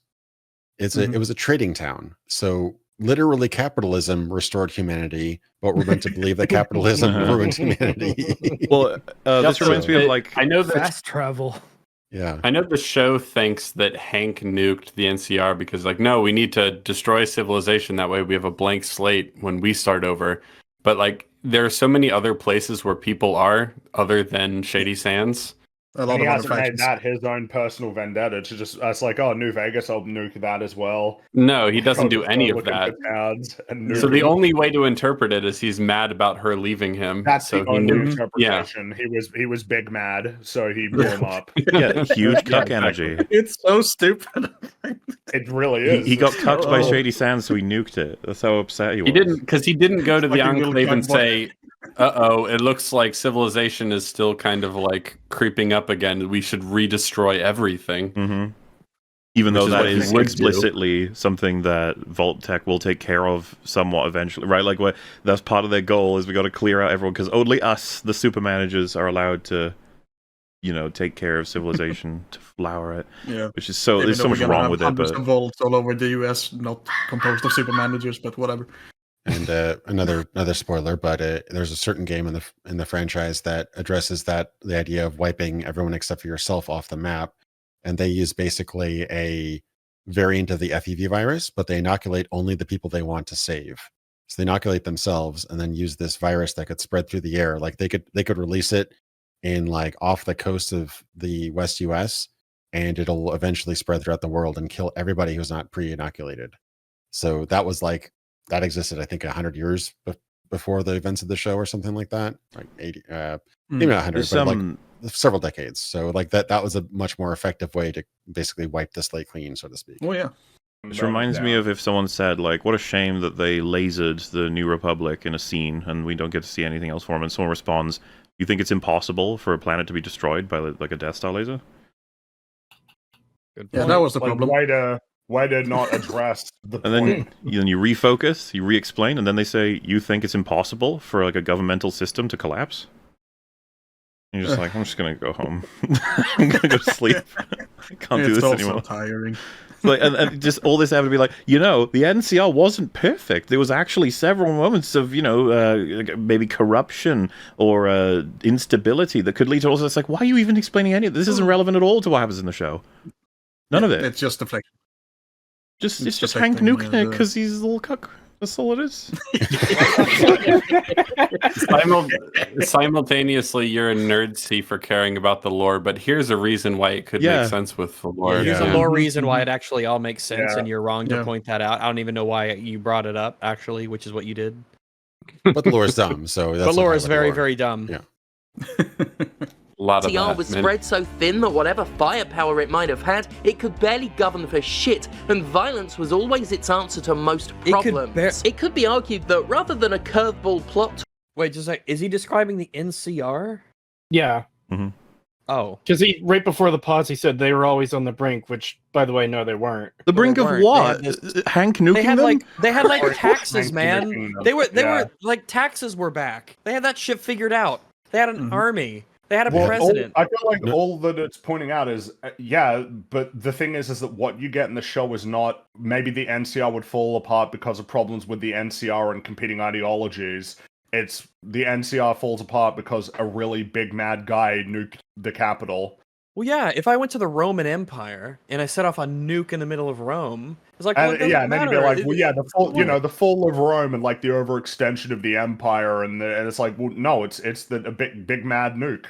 It was a trading town. So literally capitalism restored humanity, but we're meant to believe that capitalism ruined humanity. Well, this reminds me of like I know that Fast travel. Yeah. I know the show thinks that Hank nuked the NCR because, like, no, we need to destroy civilization. That way we have a blank slate when we start over. But, like, there are so many other places where people are other than Shady Sands. A lot And he of other hasn't made factions. that his own personal vendetta to just, it's like, oh, New Vegas, I'll nuke that as well. No, he doesn't do Go any of looking that. for towns and So nuke the them. only way to interpret it is he's mad about her leaving him. That's so the he only nuked. Yeah. interpretation. He was big mad, so he blew him up. yeah, huge cuck Yeah, energy. It's so stupid. It really is. He got It's cucked by so- Shady Sands, so he nuked it. That's how upset he was. He didn't, because he didn't go to the Fucking little Enclave and cuck boy. say, "Uh-oh, it looks like civilization is still kind of like creeping up again. We should redestroy everything." Mhm. Even Which though is that what he is would do. explicitly something that Vault Tech will take care of somewhat eventually, right? Like, that's part of their goal is we got to clear out everyone because only us, the super managers, are allowed to, take care of civilization to flower it. Yeah. Which is so Even there's though so we're much gonna wrong have with it, hundreds but of vaults all over the US, not composed of super managers, but whatever. And another spoiler, but there's a certain game in the franchise that addresses the idea of wiping everyone except for yourself off the map, and they use basically a variant of the FEV virus, but they inoculate only the people they want to save. So they inoculate themselves and then use this virus that could spread through the air. Like they could release it in like off the coast of the West US, and it'll eventually spread throughout the world and kill everybody who's not pre-inoculated. So that existed, I think, 100 years before the events of the show or something like that. Like 80, maybe not 100, there's but some like several decades. So like that was a much more effective way to basically wipe the slate clean, so to speak. Oh yeah. This reminds me of if someone said, like, what a shame that they lasered the New Republic in a scene and we don't get to see anything else for them. And someone responds, you think it's impossible for a planet to be destroyed by like a Death Star laser? Yeah, that was the Like, problem. way to not address the And then point. you refocus, you re-explain, and then they say, you think it's impossible for like a governmental system to collapse? And you're just like, I'm just going to go home. I'm going to go to sleep. I can't do It's this also anymore. tiring. Like, and just all this having to be like, the NCR wasn't perfect. There was actually several moments of, maybe corruption or instability that could lead to all this. Like, why are you even explaining any of this? This isn't relevant at all to what happens in the show. None of it. It's just deflection. It's just deflecting, Hank nuking it the- because he's a little cuck. That's all it is. Simultaneously, you're a nerdsy for caring about the lore, but here's a reason why it could Yeah. make sense with the lore. Here's Yeah. a lore reason why it actually all makes sense, Yeah. and you're wrong to Yeah. point that out. I don't even know why you brought it up, actually, which is what you did. But the lore is dumb, so that's But lore okay is with very, lore. very dumb. Yeah. A lot of NCR that. was man. spread so thin that whatever firepower it might have had, it could barely govern for shit, and violence was always its answer to most It could problems. It could be argued that rather than a curveball plot Wait, just like, is he describing the NCR? Yeah, Oh. because right before the pause, he said they were always on the brink. Which, by the way, no, they weren't. The brink of weren't. They what? had Hank nuking They had them? like taxes, Hank man. nuking them. They were Yeah. like taxes were back. They had that shit figured out. They had an Mhm. army. They had a Well, president. I feel like all that it's pointing out is, but the thing is that what you get in the show is not, maybe the NCR would fall apart because of problems with the NCR and competing ideologies. It's the NCR falls apart because a really big mad guy nuked the capital. Well, yeah. If I went to the Roman Empire and I set off a nuke in the middle of Rome, it's like, well, it doesn't And then you'd be matter. like, well, yeah, the fall of Rome and like the overextension of the empire, and it's like, well, no, it's a big mad nuke.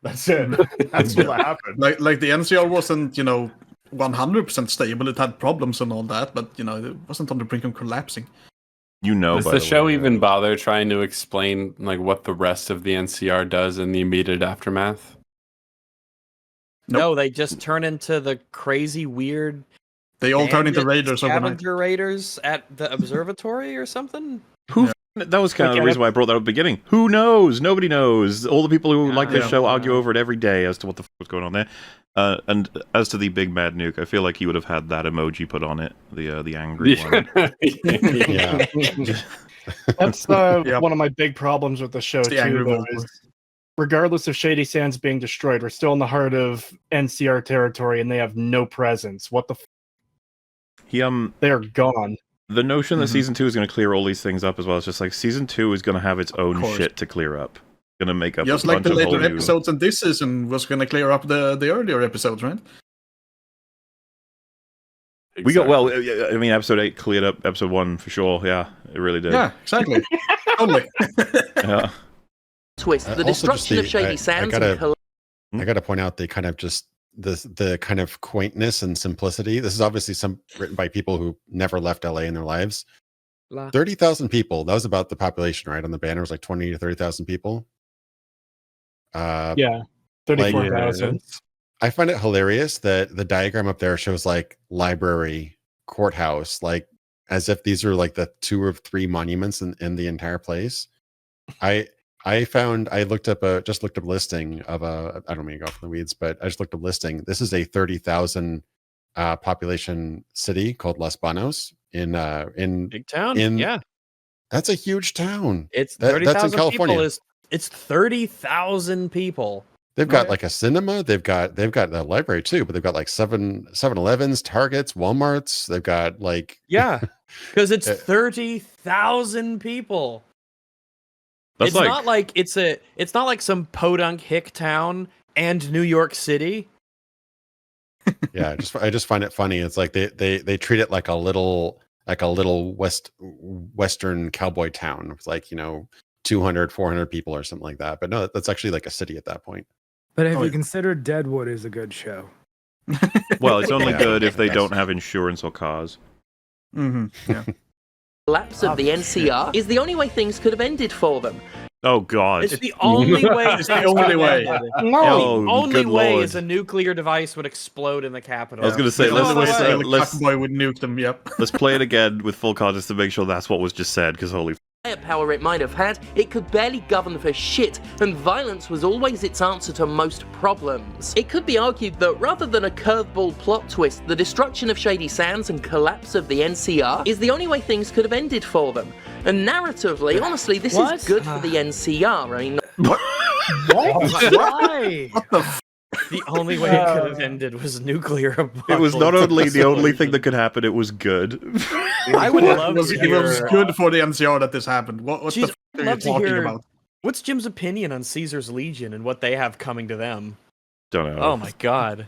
That's it. That's what happened. Like the NCR wasn't 100% stable. It had problems and all that, but it wasn't on the brink of collapsing. Does by the show way, even bother trying to explain like what the rest of the NCR does in the immediate aftermath? No, they just turn into the crazy, weird. They all turn into bandit raiders overnight. scavenger raiders at the observatory or something. That was kind of the Okay. reason why I brought that up at the beginning. Who knows? Nobody knows. All the people who like this Yeah. show argue over it every day as to what the fuck was going on there. And as to the big mad nuke, I feel like he would have had that emoji put on it, the angry one. Yeah. That's Yeah. one of my big problems with the show the angry too. Though, Volvo. is regardless of Shady Sands being destroyed, we're still in the heart of NCR territory, and they have no presence. What the? He They are gone. The notion that season 2 is going to clear all these things up as well. It's just like season 2 is going to have its own shit to clear up. Going to make up just a like bunch the of later whole new... episodes in this season was going to clear up the earlier episodes, right? We got I mean, episode 8 cleared up episode 1 for sure. Yeah, it really did. Yeah, exactly. Totally. Yeah. Twist. The Also destruction of just Shady Sands and I gotta point out the kind of just the kind of quaintness and simplicity. This is obviously written by people who never left LA in their lives. 30,000 people. That was about the population, right? On the banner it was like 20 to 30,000 people. Yeah, 34,000. I find it hilarious that the diagram up there shows like library, courthouse, like as if these are like the 2 or 3 monuments in the entire place. I looked up a listing of I don't mean to go off in the weeds, but I just looked up listing. This is a 30,000 population city called Los Banos in Big town. Yeah, that's a huge town. It's that's 30,000 in California. people. It's 30,000 people. They've got like a cinema. They've got the library too, but they've got like 7-Elevens, Targets, Walmarts. They've got like because it's 30,000 people. That's It's not like some podunk hick town and New York City. Yeah, I just find it funny. It's like they treat it like a little western cowboy town. It's like 200, 400 people or something like that. But no, that's actually like a city at that point. But have you considered Deadwood is a good show? Well, it's only good if they don't have insurance or cars. Mm-hmm. Yeah. Collapse of the NCR is the only way things could have ended for them. Oh God! It's the only way. It's the only way. No, the only good way Lord. is a nuclear device would explode in the Capitol. I was going to say, let's boy would nuke them. Yep. let's play it again with full context to make sure that's what was just said. Because holy. Power it might have had, it could barely govern for shit, and violence was always its answer to most problems. It could be argued that rather than a curveball plot twist, the destruction of Shady Sands and collapse of the NCR is the only way things could have ended for them. And narratively, honestly, this is good for the NCR. I mean, What? Why? What the? The only way it could have ended was nuclear apocalypse. It was not only the only thing that could happen; it was good. I would love to It was hear. good for the NCR that this happened. What the Jeez, f*** I'd are you love to talking hear- about? What's Jim's opinion on Caesar's Legion and what they have coming to them? Don't know. Oh my God!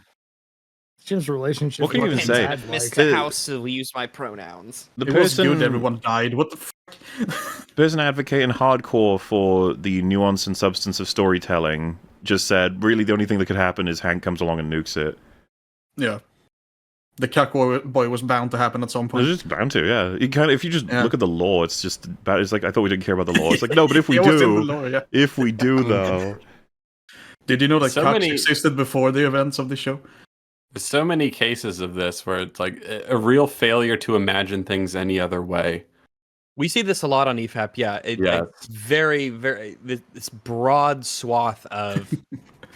Jim's relationship. What can you with even say? Dad, like- Mr. House will use my pronouns. The It was good. person, Everyone died. What the f***? person advocating hardcore for the nuance and substance of storytelling just said, really, the only thing that could happen is Hank comes along and nukes it. Yeah. The cuck boy was bound to happen at some It's point. just bound to, yeah. You kind of, if you just Yeah. look at the law, it's just bad. It's like I thought we didn't care about the law. It's like no, but if we It was in the do, lore, yeah. if we do though, Did you know that So cucks many- existed before the events of the show? There's so many cases of this where it's like a real failure to imagine things any other way. We see this a lot on EFAP. Yeah, Yeah. it's very, very this broad swath of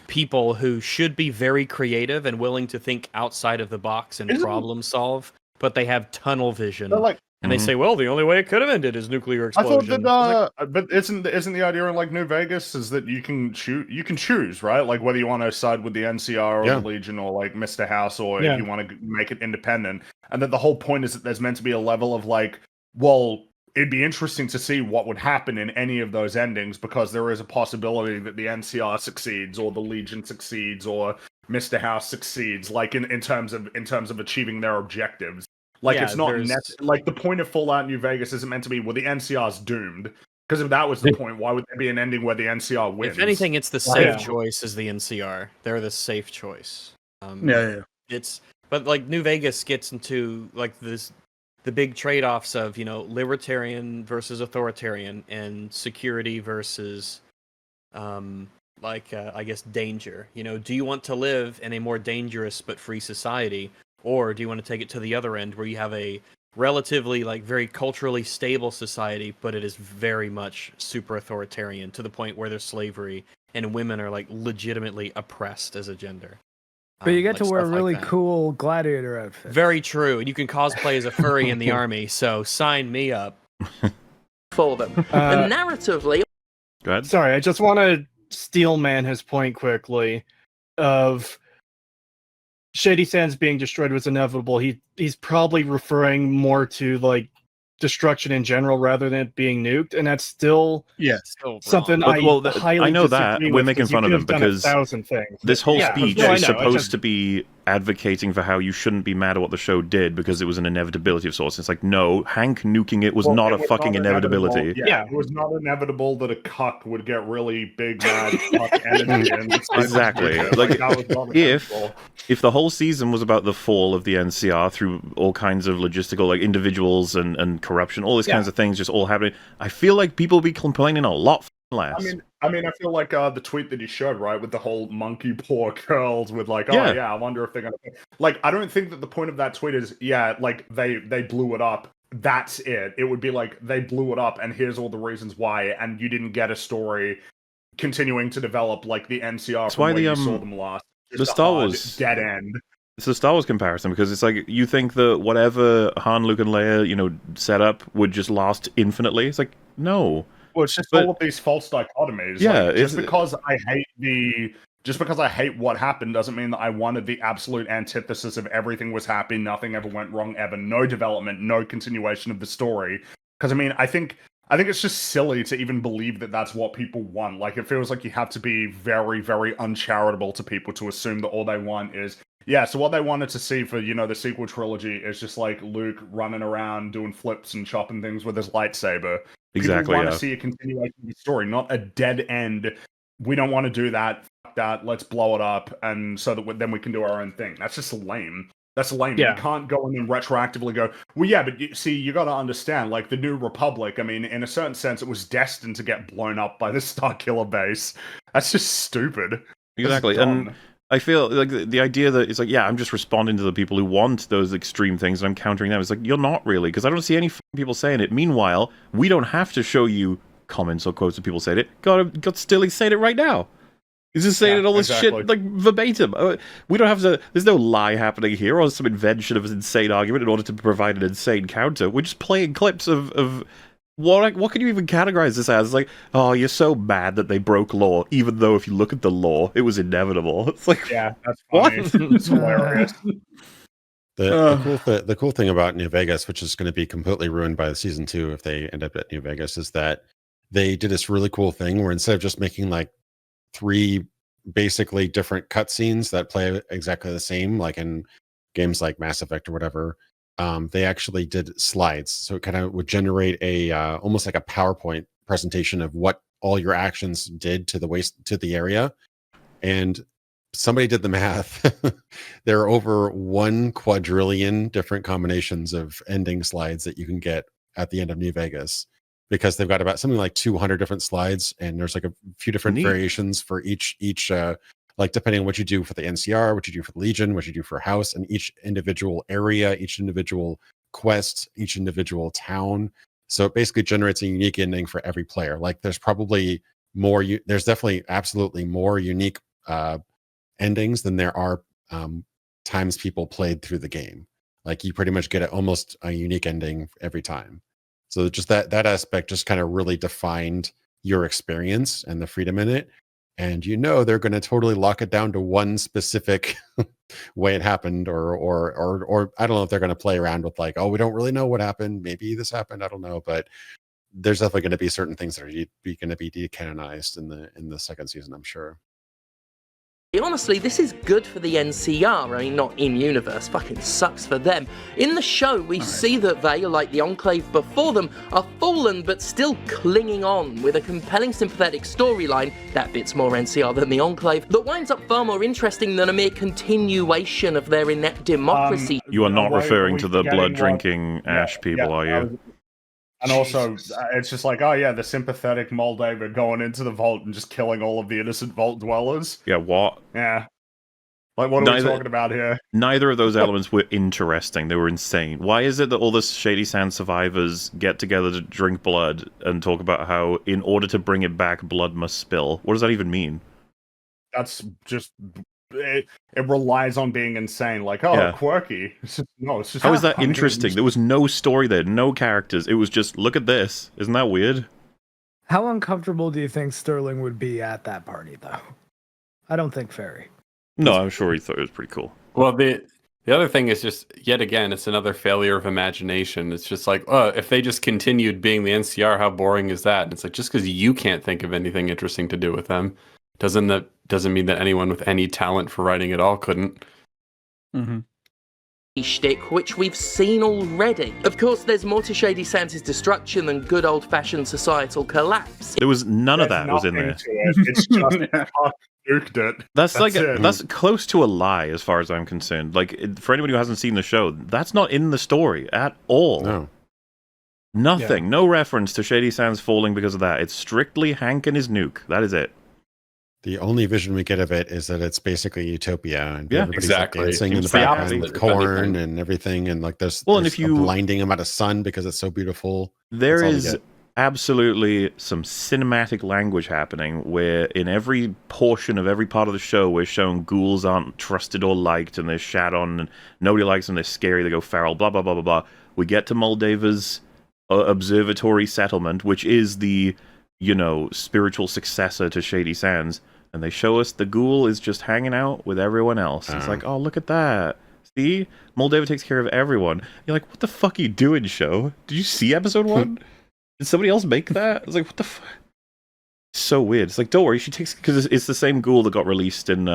people who should be very creative and willing to think outside of the box and problem solve, but they have tunnel vision. But like, And they say, well, the only way it could have ended is nuclear I thought explosion. that, but isn't the idea in like New Vegas is that you can choose, right? Like whether you want to side with the NCR or Yeah. the Legion or like Mr. House or Yeah. if you want to make it independent, and that the whole point is that there's meant to be a level of like, well, it'd be interesting to see what would happen in any of those endings because there is a possibility that the NCR succeeds or the Legion succeeds or Mr. House succeeds, like in terms of achieving their objectives. Like Yeah, it's not there's- like the point of Fallout New Vegas isn't meant to be well the NCR's doomed because if that was the point, why would there be an ending where the NCR wins? If anything, it's the safe Yeah. choice is the NCR. They're the safe choice. Yeah. But like New Vegas gets into like the big trade-offs of libertarian versus authoritarian and security versus I guess danger. Do you want to live in a more dangerous but free society, or do you want to take it to the other end where you have a relatively very culturally stable society, but it is very much super authoritarian to the point where there's slavery and women are legitimately oppressed as a gender. But you get to wear stuff like really that. cool gladiator outfits. Very true. And you can cosplay as a furry in the army, so sign me up. for them. And narratively, go ahead. Sorry, I just want to steel man his point quickly of Shady Sands being destroyed was inevitable. He's probably referring more to destruction in general rather than it being nuked, and that's still Yes. something I know that disagree we're with, making 'cause you fun of could him have done because 1,000 things. this whole Yeah, speech no, I is know, supposed to be advocating for how you shouldn't be mad at what the show did because it was an inevitability of sorts. It's like, no, Hank nuking it was not a fucking inevitability. Yeah, it was not inevitable that a cuck would get really big mad cuck energy and decide Exactly. to do it. Like, that was not if inevitable. if the whole season was about the fall of the NCR through all kinds of logistical, like individuals and corruption, all these kinds of things just all happening, I feel like people would be complaining a lot less. I mean, I feel like the tweet that you showed, right, with the whole monkey paw curls, with like, I wonder if they're gonna. Like, I don't think that the point of that tweet is, like they blew it up. That's it. It would be like they blew it up, and here's all the reasons why, and you didn't get a story continuing to develop like the NCR. That's why you saw them last. The Star Wars dead end. It's the Star Wars comparison because it's like you think that whatever Han, Luke, and Leia, set up would just last infinitely. It's like no. Well, it's just all of these false dichotomies. Yeah, like, just because I hate what happened doesn't mean that I wanted the absolute antithesis of everything was happy, nothing ever went wrong, ever, no development, no continuation of the story. Because I think it's just silly to even believe that that's what people want. Like, it feels like you have to be very, very uncharitable to people to assume that all they want is. Yeah, so what they wanted to see for, the sequel trilogy is just like Luke running around doing flips and chopping things with his lightsaber. Exactly. People want to see a continuation of the story, not a dead end. We don't want to do that. Fuck that. Let's blow it up, and so that then we can do our own thing. That's just lame. That's lame. Yeah. You can't go in and retroactively go, well, yeah, but you got to understand, like, the New Republic, I mean, in a certain sense, it was destined to get blown up by the Starkiller base. That's just stupid. Exactly. And I feel like the idea that it's like, yeah, I'm just responding to the people who want those extreme things and I'm countering them. It's like, you're not really, because I don't see any people saying it. Meanwhile, we don't have to show you comments or quotes of people saying it. God Stilly saying it right now. He's just saying it all this shit, like, verbatim. We don't have to, there's no lie happening here or some invention of an insane argument in order to provide an insane counter. We're just playing clips of what can you even categorize this as? It's like, oh, you're so mad that they broke law, even though if you look at the law, it was inevitable. It's like, yeah, that's funny. It's hilarious. The cool thing about New Vegas, which is going to be completely ruined by season 2 if they end up at New Vegas, is that they did this really cool thing where instead of just making like 3 basically different cutscenes that play exactly the same, like in games like Mass Effect or whatever, they actually did slides. So it kind of would generate a almost like a PowerPoint presentation of what all your actions did to the area. And somebody did the math. There are over 1 quadrillion different combinations of ending slides that you can get at the end of New Vegas, because they've got about something like 200 different slides, and there's like a few different variations for each like depending on what you do for the NCR, what you do for the Legion, what you do for House, and each individual area, each individual quest, each individual town. So it basically generates a unique ending for every player. Like there's probably more, there's definitely absolutely more unique endings than there are times people played through the game. Like you pretty much get almost a unique ending every time. So just that aspect just kind of really defined your experience and the freedom in it. And they're going to totally lock it down to one specific way it happened, or I don't know if they're going to play around with like, oh, we don't really know what happened. Maybe this happened. I don't know, but there's definitely going to be certain things that are going to be decanonized in the second season, I'm sure. Honestly, this is good for the NCR. I mean, not in universe. Fucking sucks for them. In the show, we see that they, like the Enclave before them, are fallen but still clinging on with a compelling, sympathetic storyline that bits more NCR than the Enclave, that winds up far more interesting than a mere continuation of their inept democracy. You are not referring to the blood-drinking ash people, are you? And also, it's just like, oh yeah, the sympathetic Moldaver going into the vault and just killing all of the innocent vault dwellers. Yeah, what? Yeah. Like, what are we talking about here? Neither of those elements were interesting. They were insane. Why is it that all the Shady Sands survivors get together to drink blood and talk about how, in order to bring it back, blood must spill? What does that even mean? That's just... It relies on being insane, like, quirky. It's just how is that interesting? There was no story there, no characters. It was just, look at this. Isn't that weird? How uncomfortable do you think Sterling would be at that party, though? I don't think very. No, I'm sure he thought it was pretty cool. Well, the The other thing is just, yet again, it's another failure of imagination. It's just like, oh, if they just continued being the NCR, how boring is that? And it's like, just because you can't think of anything interesting to do with them, doesn't mean that anyone with any talent for writing at all couldn't. Mm-hmm. Shtick, which we've seen already. Of course, there's more to Shady Sands' destruction than good old-fashioned societal collapse. There was none of that was in there. It's just nuked it. That's close to a lie as far as I'm concerned. Like, for anyone who hasn't seen the show, that's not in the story at all. No. Nothing. No reference to Shady Sands falling because of that. It's strictly Hank and his nuke. That is it. The only vision we get of it is that it's basically utopia, and Yeah, everybody's exactly. like dancing in the It's the background opposite with of corn anything. and everything, and like there's Well, and if you- a blinding amount of sun because it's so beautiful. There That's all we is get. absolutely some cinematic language happening where in every portion of every part of the show we're shown ghouls aren't trusted or liked and they're shat on and nobody likes them, they're scary, they go feral, blah, blah, blah, blah, blah. We get to Moldaver's observatory settlement, which is the, spiritual successor to Shady Sands, and they show us the ghoul is just hanging out with everyone else. It's like, oh, look at that. See? Moldaver takes care of everyone. You're like, what the fuck are you doing, show? Did you see episode 1? Did somebody else make that? It's like, what the fuck? So weird. It's like, don't worry, she takes... Because it's the same ghoul that got released in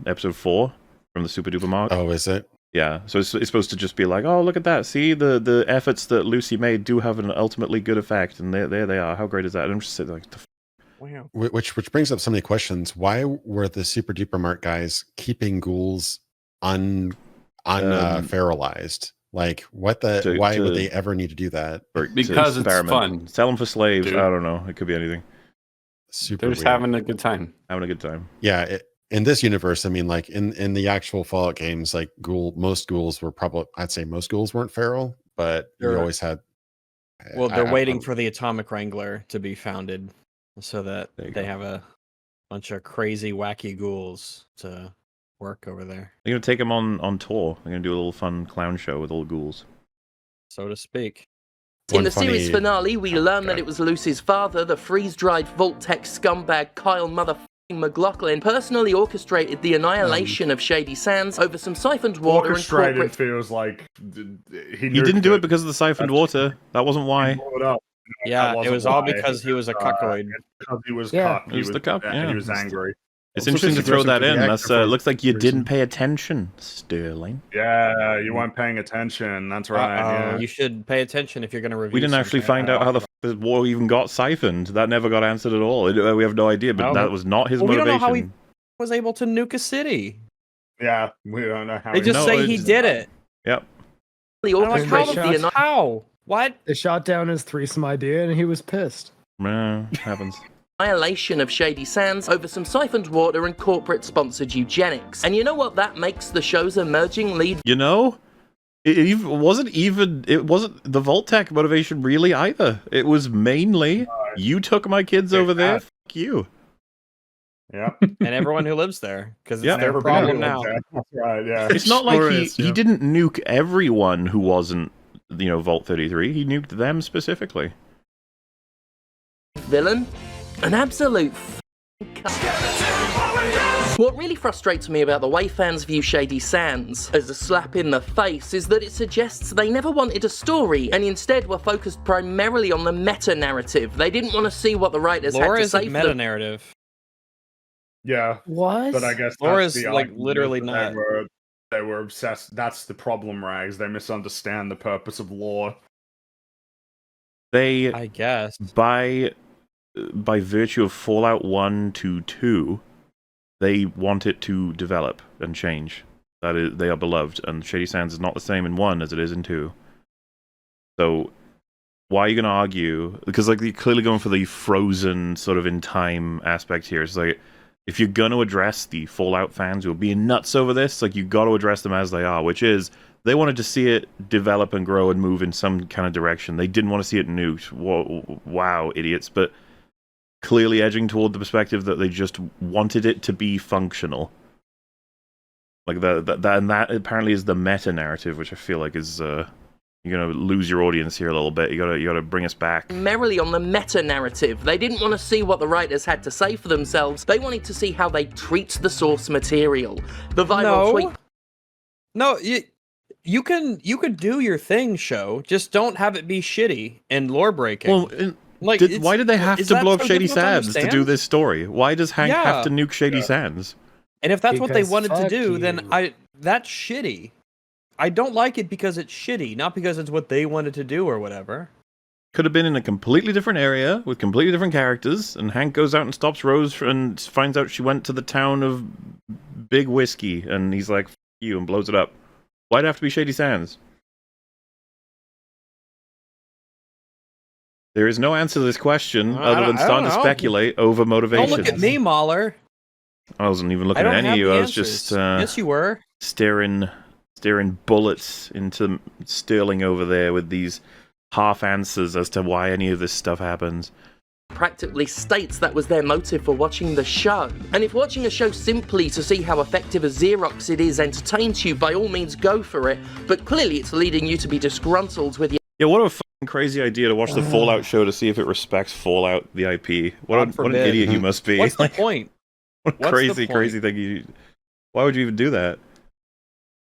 episode 4 from the Super Duper Mark. Oh, is it? Yeah, so it's supposed to just be like, oh, look at that. See, the efforts that Lucy made do have an ultimately good effect, and there they are. How great is that? And I'm just sitting like, Wow. Which brings up so many questions. Why were the Super Duper Mart guys keeping ghouls feralized? Like, what the? Why would they ever need to do that? Because it's fun. Sell them for slaves. Dude. I don't know. It could be anything. Super They're just weird. having a good time. Having a good time. Yeah, in this universe, I mean, like in the actual Fallout games, like most ghouls were probably, I'd say most ghouls weren't feral, but you Sure. always had. Well, they're waiting for the Atomic Wrangler to be founded so that There you they go. have a bunch of crazy, wacky ghouls to work over there, They're going to take them on tour. They're going to do a little fun clown show with all the ghouls. so to speak. In the series finale, we learn that it was Lucy's father, the freeze-dried Vault-Tech scumbag Kyle motherfucking McLaughlin, personally orchestrated the annihilation of Shady Sands over some siphoned water and Orchestrated corporate... feels like He didn't do it because of the siphoned water. That wasn't why. Yeah, it wasn't was all why. because he was a cuckoid. Because he was Yeah. cucked. He was the cuck, yeah. He was angry. It's Also interesting to throw that suggested in. to the That's actor for looks like you reason. didn't pay attention, Sterling. Yeah, you weren't paying attention. That's right. Yeah. You should pay attention if you're going to review We didn't actually something. find out how the the war even got siphoned. That never got answered at all. We have no idea, but No. that was not his Well, we don't motivation. know how he was able to nuke a city. Yeah, we don't know how. They just No, say he it's- did it. Yep. The I'm like, how? orchestration of the How? What? They shot down his threesome idea, and he was pissed. Happens. annihilation of Shady Sands over some siphoned water and corporate-sponsored eugenics. And you know what that makes the show's emerging lead? You know, it wasn't the Vault-Tech motivation really either. It was mainly you took my kids over there. Fuck you. Yeah. And everyone who lives there, because it's Yeah. their Everybody problem lives now. there. That's right. Yeah. It's not like Glorious, he yeah. didn't nuke everyone who wasn't, Vault 33. He nuked them specifically. Villain? An absolute What really frustrates me about the way fans view Shady Sands as a slap in the face is that it suggests they never wanted a story and instead were focused primarily on the meta-narrative. They didn't want to see what the writers Lore had to is say a for meta them. narrative. Yeah. What? But I guess Lore that's is, the like, argument literally that not. They were obsessed. That's the problem, Rags. They misunderstand the purpose of lore. They I guess. by virtue of Fallout 1 to 2, they want it to develop and change. That is, they are beloved, and Shady Sands is not the same in 1 as it is in 2. So, why are you going to argue? Because, like, you're clearly going for the frozen sort of in time aspect here. It's like, if you're going to address the Fallout fans who are being nuts over this, like, you got to address them as they are, which is, they wanted to see it develop and grow and move in some kind of direction. They didn't want to see it nuked. Wow, idiots. But clearly edging toward the perspective that they just wanted it to be functional. Like that apparently is the meta narrative, which I feel like is you're gonna lose your audience here a little bit. You gotta bring us back. Primarily on the meta-narrative. They didn't want to see what the writers had to say for themselves. They wanted to see how they treat the source material. The viral tweet... No, you could do your thing, show. Just don't have it be shitty and lore breaking. Well, like, why did they have is to that blow up so Shady difficult to Sands to do understand? this story? Why does Hank have to Yeah. nuke Shady Sands? And if that's what they Because wanted to fuck do, then you. that's shitty. I don't like it because it's shitty, not because it's what they wanted to do or whatever. Could have been in a completely different area with completely different characters, and Hank goes out and stops Rose and finds out she went to the town of Big Whiskey, and he's like, "F you," and blows it up. Why'd it have to be Shady Sands? There is no answer to this question other than I don't starting to know. speculate over motivations. Don't look at me, Mahler. I wasn't even I looking don't at any have of you. the I was answers. just Yes, you were. staring bullets into Sterling over there with these half answers as to why any of this stuff happens. Practically states that was their motive for watching the show. And if watching a show simply to see how effective a Xerox it is entertains you, by all means go for it, but clearly it's leading you to be disgruntled with your Yeah, what a fucking crazy idea to watch the Fallout show to see if it respects Fallout, the IP. What an forbid. idiot you must be. What's the point? What a What's the crazy, point? crazy thing you... Why would you even do that?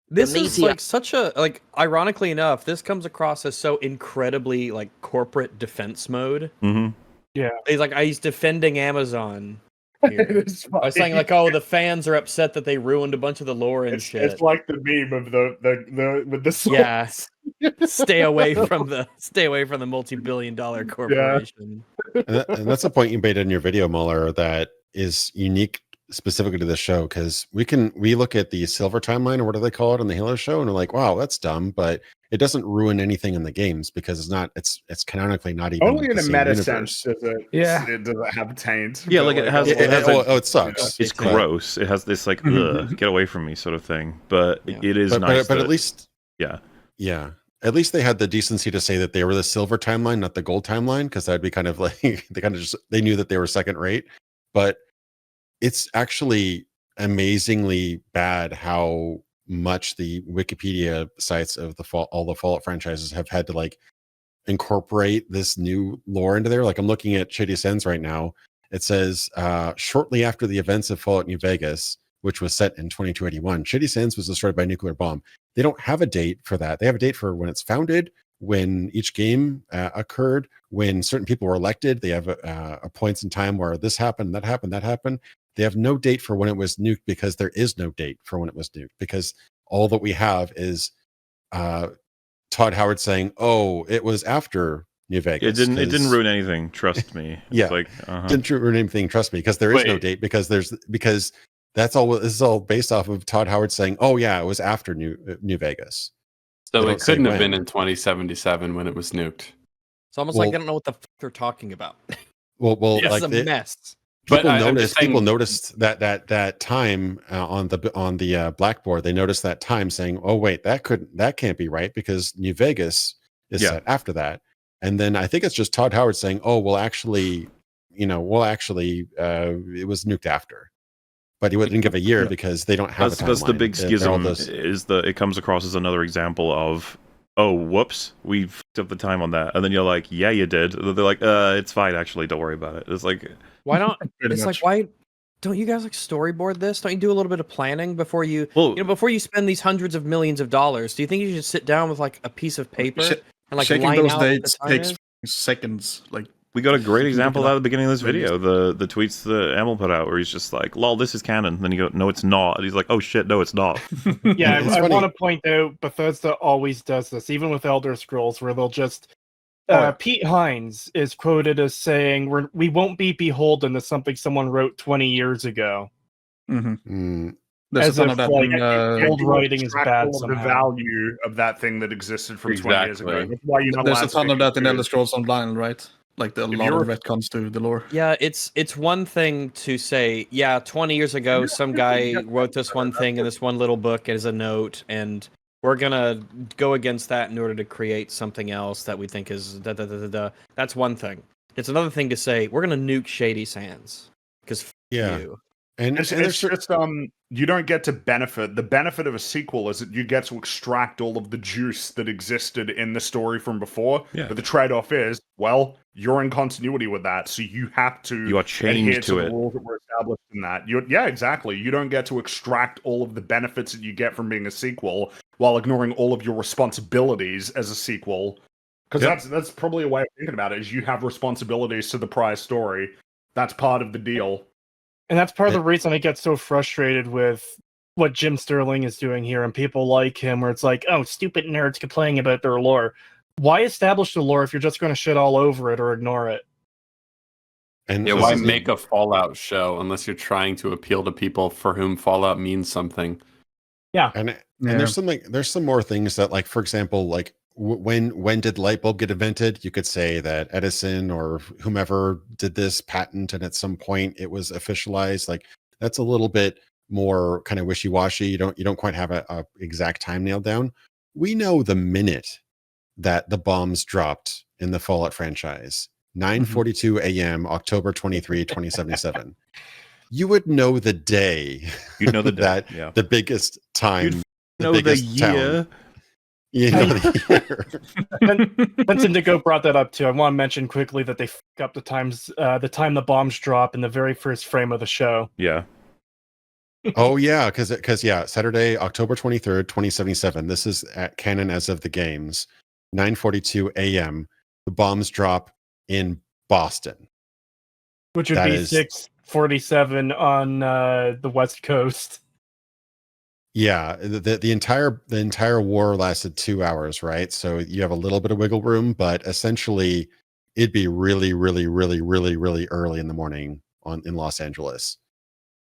This is media. like such a ironically enough, this comes across as so incredibly like corporate defense mode. Mm-hmm. He's defending Amazon here. By saying like, oh, the fans are upset that they ruined a bunch of the lore and shit. It's like the meme of the with the swords. Yeah. stay away from the multi-billion-dollar corporation. And that's a point you made in your video, Muller, that is unique specifically to this show, because we look at the silver timeline, or what do they call it on the Halo show, and we're like, wow, that's dumb, but it doesn't ruin anything in the games because it's canonically not even Only in the a same meta universe. sense does it have taint. Yeah, but, like, it has- like, it has a- it sucks. It's but- gross. It has this like, ugh, get away from me sort of thing. But Yeah. it is but, nice. but that- at least yeah. at least they had the decency to say that they were the silver timeline, not the gold timeline, because that'd be kind of like they knew that they were second rate. But it's actually amazingly bad how much the Wikipedia sites of all the Fallout franchises have had to like incorporate this new lore into there. Like, I'm looking at Shady Sands right now. It says shortly after the events of Fallout New Vegas, which was set in 2281, Shady Sands was destroyed by a nuclear bomb. They don't have a date for that. They have a date for when it's founded, when each game occurred, when certain people were elected. They have a points in time where this happened, that happened, that happened. They have no date for when it was nuked, because there is no date for when it was nuked, because all that we have is Todd Howard saying, "Oh, it was after New Vegas." It didn't ruin anything. Trust me. It's Yeah. like, Didn't ruin anything. Trust me, because there is no Wait. date, because that's all. This is all based off of Todd Howard saying, "Oh yeah, it was after New Vegas." So They it don't say couldn't have when. been in 2077 when it was nuked. It's almost Well- like I don't know what the fuck they're talking about. Well, It's like a mess. But I'm just saying- people noticed that time on the blackboard. They noticed that time, saying, "Oh wait, that can't be right, because New Vegas is Yeah. set after that." And then I think it's just Todd Howard saying, "Oh, well, actually, it was nuked after," but he wouldn't give a year because they don't have a timeline. That's the big They're all schism. those- Is it comes across as another example of, oh, whoops, we fucked up the time on that, and then you're like, yeah, you did. And they're like, it's fine, actually, don't worry about it. It's like, Why not? Pretty It's much. like, why don't you guys like storyboard this? Don't you do a little bit of planning before you well, before you spend these hundreds of millions of dollars? Do you think you should sit down with like a piece of paper Sh- and like Checking line those out what the dates time takes is? seconds. Like, we got a great Look example it of that up. at the beginning of this video. The tweets that Emil put out, where he's just like, lol, this is canon. And then you go, no, it's not. And he's like, oh shit, no, it's not. Yeah, It's I funny. want to point out Bethesda always does this, even with Elder Scrolls, where they'll just. Pete Hines is quoted as saying, "We won't be beholden to something someone wrote 20 years ago." Mm, there's As a ton if, of that like, in, old writing is bad The somehow. value of that thing that existed from 20 years ago. Exactly. That's why you're not there's a allowed to ton of make that in it Elder Scrolls Online, right? Like a lot you're- of retcons to the lore. Yeah, it's one thing to say, yeah, 20 years ago, some guy wrote this one thing in this one little book as a note, and we're gonna go against that in order to create something else that we think is da da da da da. That's one thing. It's another thing to say we're gonna nuke Shady Sands because yeah. you. It's there's just you don't get to benefit. The benefit of a sequel is that you get to extract all of the juice that existed in the story from before. Yeah. But the trade-off is, well, you're in continuity with that, so you have to You are chained adhere to the it. rules that were established in that. Yeah, exactly. You don't get to extract all of the benefits that you get from being a sequel while ignoring all of your responsibilities as a sequel. Because that's probably a way of thinking about it, is you have responsibilities to the prior story. That's part of the deal. And that's part of the reason I get so frustrated with what Jim Sterling is doing here and people like him, where it's like, oh, stupid nerds complaining about their lore. Why establish the lore if you're just going to shit all over it or ignore it? And Yeah, why make a Fallout show unless you're trying to appeal to people for whom Fallout means something? Yeah. And there's some more things that, like, for example, like when did light bulb get invented? You could say that Edison or whomever did this patent, and at some point it was officialized. Like, that's a little bit more kind of wishy-washy. You don't quite have a exact time nailed down. We know the minute that the bombs dropped in the Fallout franchise, 9:42 a.m. October 23, 2077. You would know the day. You'd know the day, that yeah. the biggest time, You'd know the year. town. You know the year. Vince Indigo brought that up too. I want to mention quickly that they fuck up the time the bombs drop in the very first frame of the show. Yeah. Oh yeah, because Saturday, October 23rd, 2077. This is at Canon as of the games. 9:42 a.m. The bombs drop in Boston, which would that be is 6:47 on the West Coast. Yeah, the entire war lasted 2 hours, right? So you have a little bit of wiggle room, but essentially it'd be really, really, really, really, really early in the morning in Los Angeles.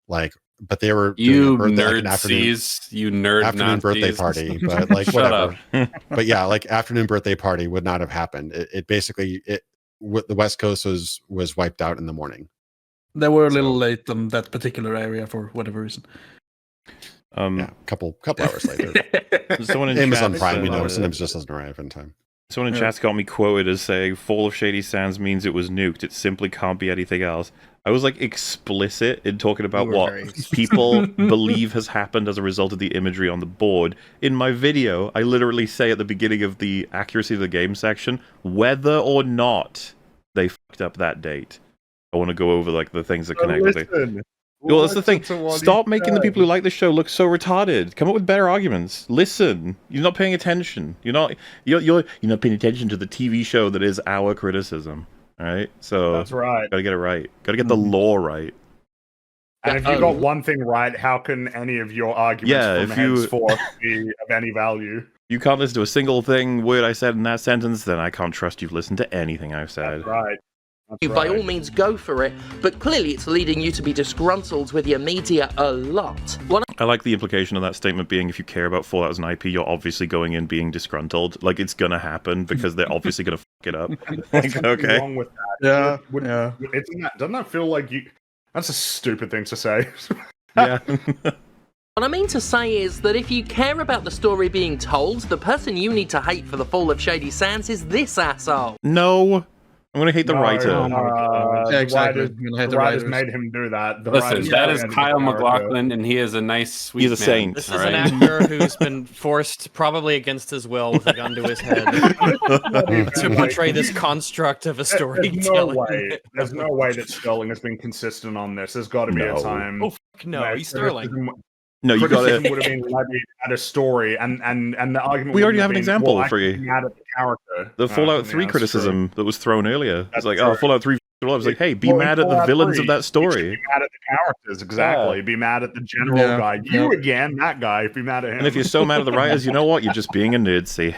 Like, but they were You doing a birthday, like nerd an afternoon, you nerd afternoon birthday Nazis. party, but like Shut whatever. up. But yeah, like afternoon birthday party would not have happened. It basically the West Coast was wiped out in the morning. They were a little late on that particular area for whatever reason. Yeah, couple hours later. Someone in Amazon chat Prime, said, you know, sometimes just doesn't arrive in time. Someone in chat's got me quoted as saying, "Fall of Shady Sands means it was nuked. It simply can't be anything else." I was like explicit in talking about what people believe has happened as a result of the imagery on the board. In my video, I literally say at the beginning of the accuracy of the game section, whether or not they fucked up that date. I want to go over like the things that connect with it. Well, that's the thing. Stop making the people who like the show look so retarded. Come up with better arguments. Listen. You're not paying attention. You're not paying attention to the TV show that is our criticism. All right? So That's right. Gotta get it right. Gotta get the lore right. And if you got one thing right, how can any of your arguments from henceforth be of any value? You can't listen to a single word I said in that sentence, then I can't trust you've listened to anything I've said. That's right. You by all means go for it, but clearly it's leading you to be disgruntled with your media a lot. I like the implication of that statement being if you care about Fallout as an IP, you're obviously going in being disgruntled. Like, it's gonna happen because they're obviously gonna fuck it up. What's okay. wrong with that? Yeah. Doesn't that feel like you... That's a stupid thing to say. Yeah. What I mean to say is that if you care about the story being told, the person you need to hate for the fall of Shady Sands is this asshole. No. I'm gonna hate the writer. Yeah, exactly. The writers made him do that. Listen, that is Kyle MacLachlan, and he is a nice, sweet He's a saint. This is an actor who's been forced, probably against his will, with a gun to his head, to portray this construct of a storytelling. There's no way that Sterling has been consistent on this. There's got to be a time. Oh, fuck no, he's Sterling. No, you got Criticism it. would have been levied at a story, and the argument. We already wouldn't have an been, example well, for you. I'm mad at the character. The Fallout 3 that's criticism that was thrown earlier. It's That's like, true. oh, Fallout 3. I was like, hey, be mad at the villains of that story. Be mad at the characters, exactly. Yeah. Be mad at the general guy. You again, that guy. Be mad at him. And if you're so mad at the writers, you know what? You're just being a nerdsy.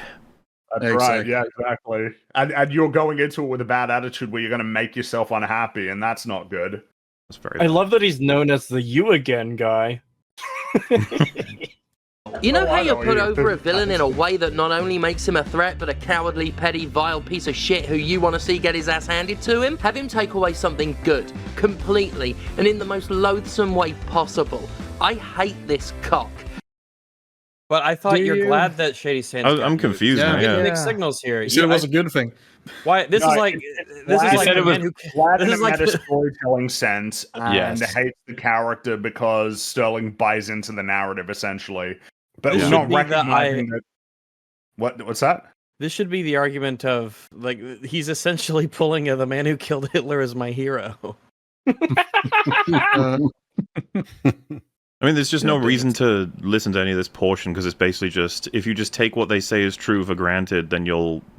That's right. Yeah, exactly. And you're going into it with a bad attitude where you're going to make yourself unhappy, and that's not good. That's very. I love that he's known as the you again guy. You know how you put over a villain in a way that not only makes him a threat, but a cowardly, petty, vile piece of shit who you want to see get his ass handed to him? Have him take away something good, completely, and in the most loathsome way possible. I hate this cock. But I thought Do you're you? glad that Shady Sands. I'm confused Yeah. now. You're getting Yeah. mixed signals here. You said it was a good thing. Why? This No, is like it's this is glad- like said the it was man who. Glad This in a is like meta the- storytelling sense, and Yes. hates the character because Sterling buys into the narrative essentially, but This is should not be the recognizing that. What's that? This should be the argument of like he's essentially pulling the man who killed Hitler as my hero. Uh, I mean, there's just no reason to listen to any of this portion because it's basically just if you just take what they say is true for granted, then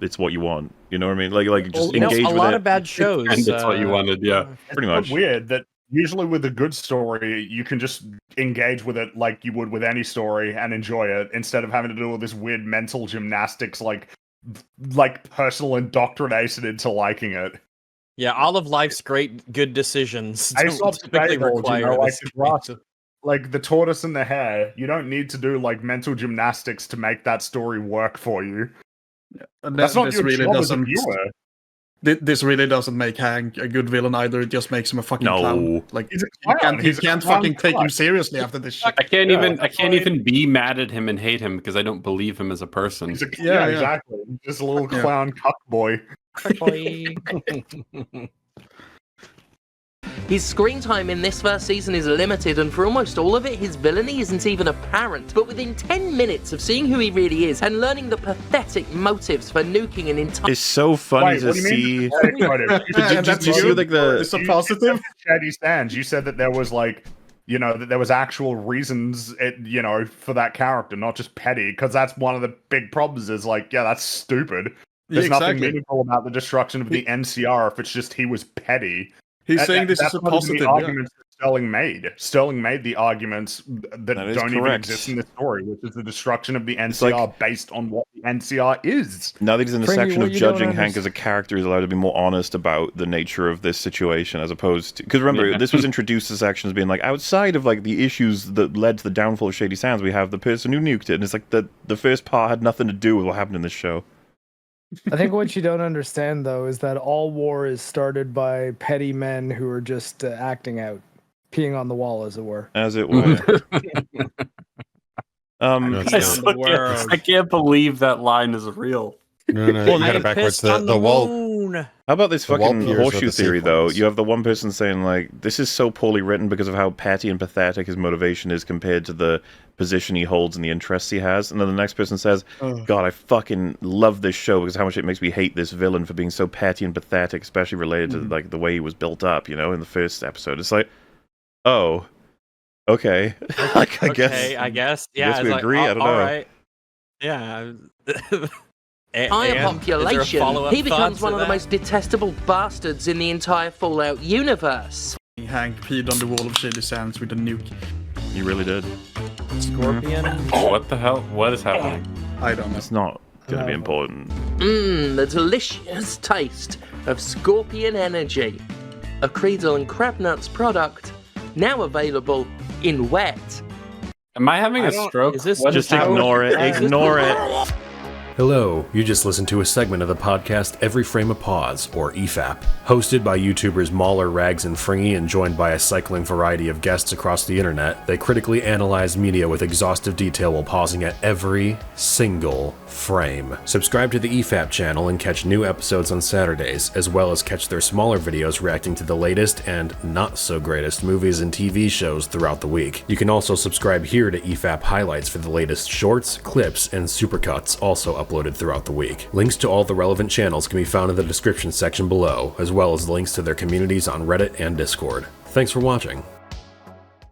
it's what you want. You know what I mean? Like just engage a with lot it. of bad shows. And it's what you wanted, yeah. Pretty It's much. weird that usually with a good story, you can just engage with it like you would with any story and enjoy it instead of having to do all this weird mental gymnastics, like personal indoctrination into liking it. Yeah, all of life's great good decisions I don't saw typically require like this. the grass, like the tortoise and the hare. You don't need to do like mental gymnastics to make that story work for you. and That's not this your really job as a doesn't. viewer. This really doesn't make Hank a good villain either. It just makes him a fucking No. clown. Like He's a you clown. can't, He's you a can't clown fucking take him cuck. seriously after this shit. I can't Yeah, even that's be mad at him and hate him because I don't believe him as a person. He's a, Yeah, yeah. exactly. Just a little Yeah. clown cuck boy. His screen time in this first season is limited, and for almost all of it, his villainy isn't even apparent. But within 10 minutes of seeing who he really is and learning the pathetic motives for nuking an entire... It's so funny Wait, to what do you see. mean? Pathetic motive? And that's Did you see good. like the It's a You positive. said Shady Sands. You said that there was like, that there was actual reasons, for that character, not just petty. Because that's one of the big problems. Is like, yeah, that's stupid. There's nothing exactly. meaningful about the destruction of the NCR if it's just he was petty. He's saying this That's is a not even positive. the Yeah. arguments that Sterling made. Sterling made the arguments that That is don't even correct. exist in the story, which is the destruction of the NCR based on what the NCR is. now that he's in the Frankie, section what of you don't judging Hank understand- as a character, he's allowed to be more honest about the nature of this situation as opposed to because remember Yeah. this was introduced to section as being like outside of like the issues that led to the downfall of Shady Sands, we have the person who nuked it, and it's like the first part had nothing to do with what happened in this show. I think what you don't understand, though, is that all war is started by petty men who are just acting out, peeing on the wall, as it were. As it were. No, it's I, not. still can't, I can't believe that line is real. No, you got it backwards. The wall. moon. How about this The wall fucking peers are horseshoe the safe theory, though? ones. You have the one person saying, like, this is so poorly written because of how petty and pathetic his motivation is compared to the position he holds and the interests he has. And then the next person says, God, I fucking love this show because how much it makes me hate this villain for being so petty and pathetic, especially related to, like, the way he was built up, in the first episode. It's like, oh, okay. Like, I guess. Okay, I guess. Yeah, guess it's we like, agree, I don't know. All right. Yeah. Higher And is there a population, follow-up he becomes thought one to of the that? most detestable bastards in the entire Fallout universe. Hank peed on the wall of Shady Sands with a nuke. You really did. Scorpion. What the hell? What is happening? I don't know. It's not going to be important. The delicious taste of Scorpion Energy, a Creedle and Crabnuts product, now available in wet. Am I having a stroke? Is this What Just is happening? ignore it. Ignore it. Hello, you just listened to a segment of the podcast Every Frame a Pause, or EFAP. Hosted by YouTubers Mauler, Rags, and Fringy, and joined by a cycling variety of guests across the internet, they critically analyze media with exhaustive detail while pausing at every single frame. Subscribe to the EFAP channel and catch new episodes on Saturdays, as well as catch their smaller videos reacting to the latest and not-so-greatest movies and TV shows throughout the week. You can also subscribe here to EFAP highlights for the latest shorts, clips, and supercuts, also uploaded throughout the week. Links to all the relevant channels can be found in the description section below, as well as links to their communities on Reddit and Discord. Thanks for watching.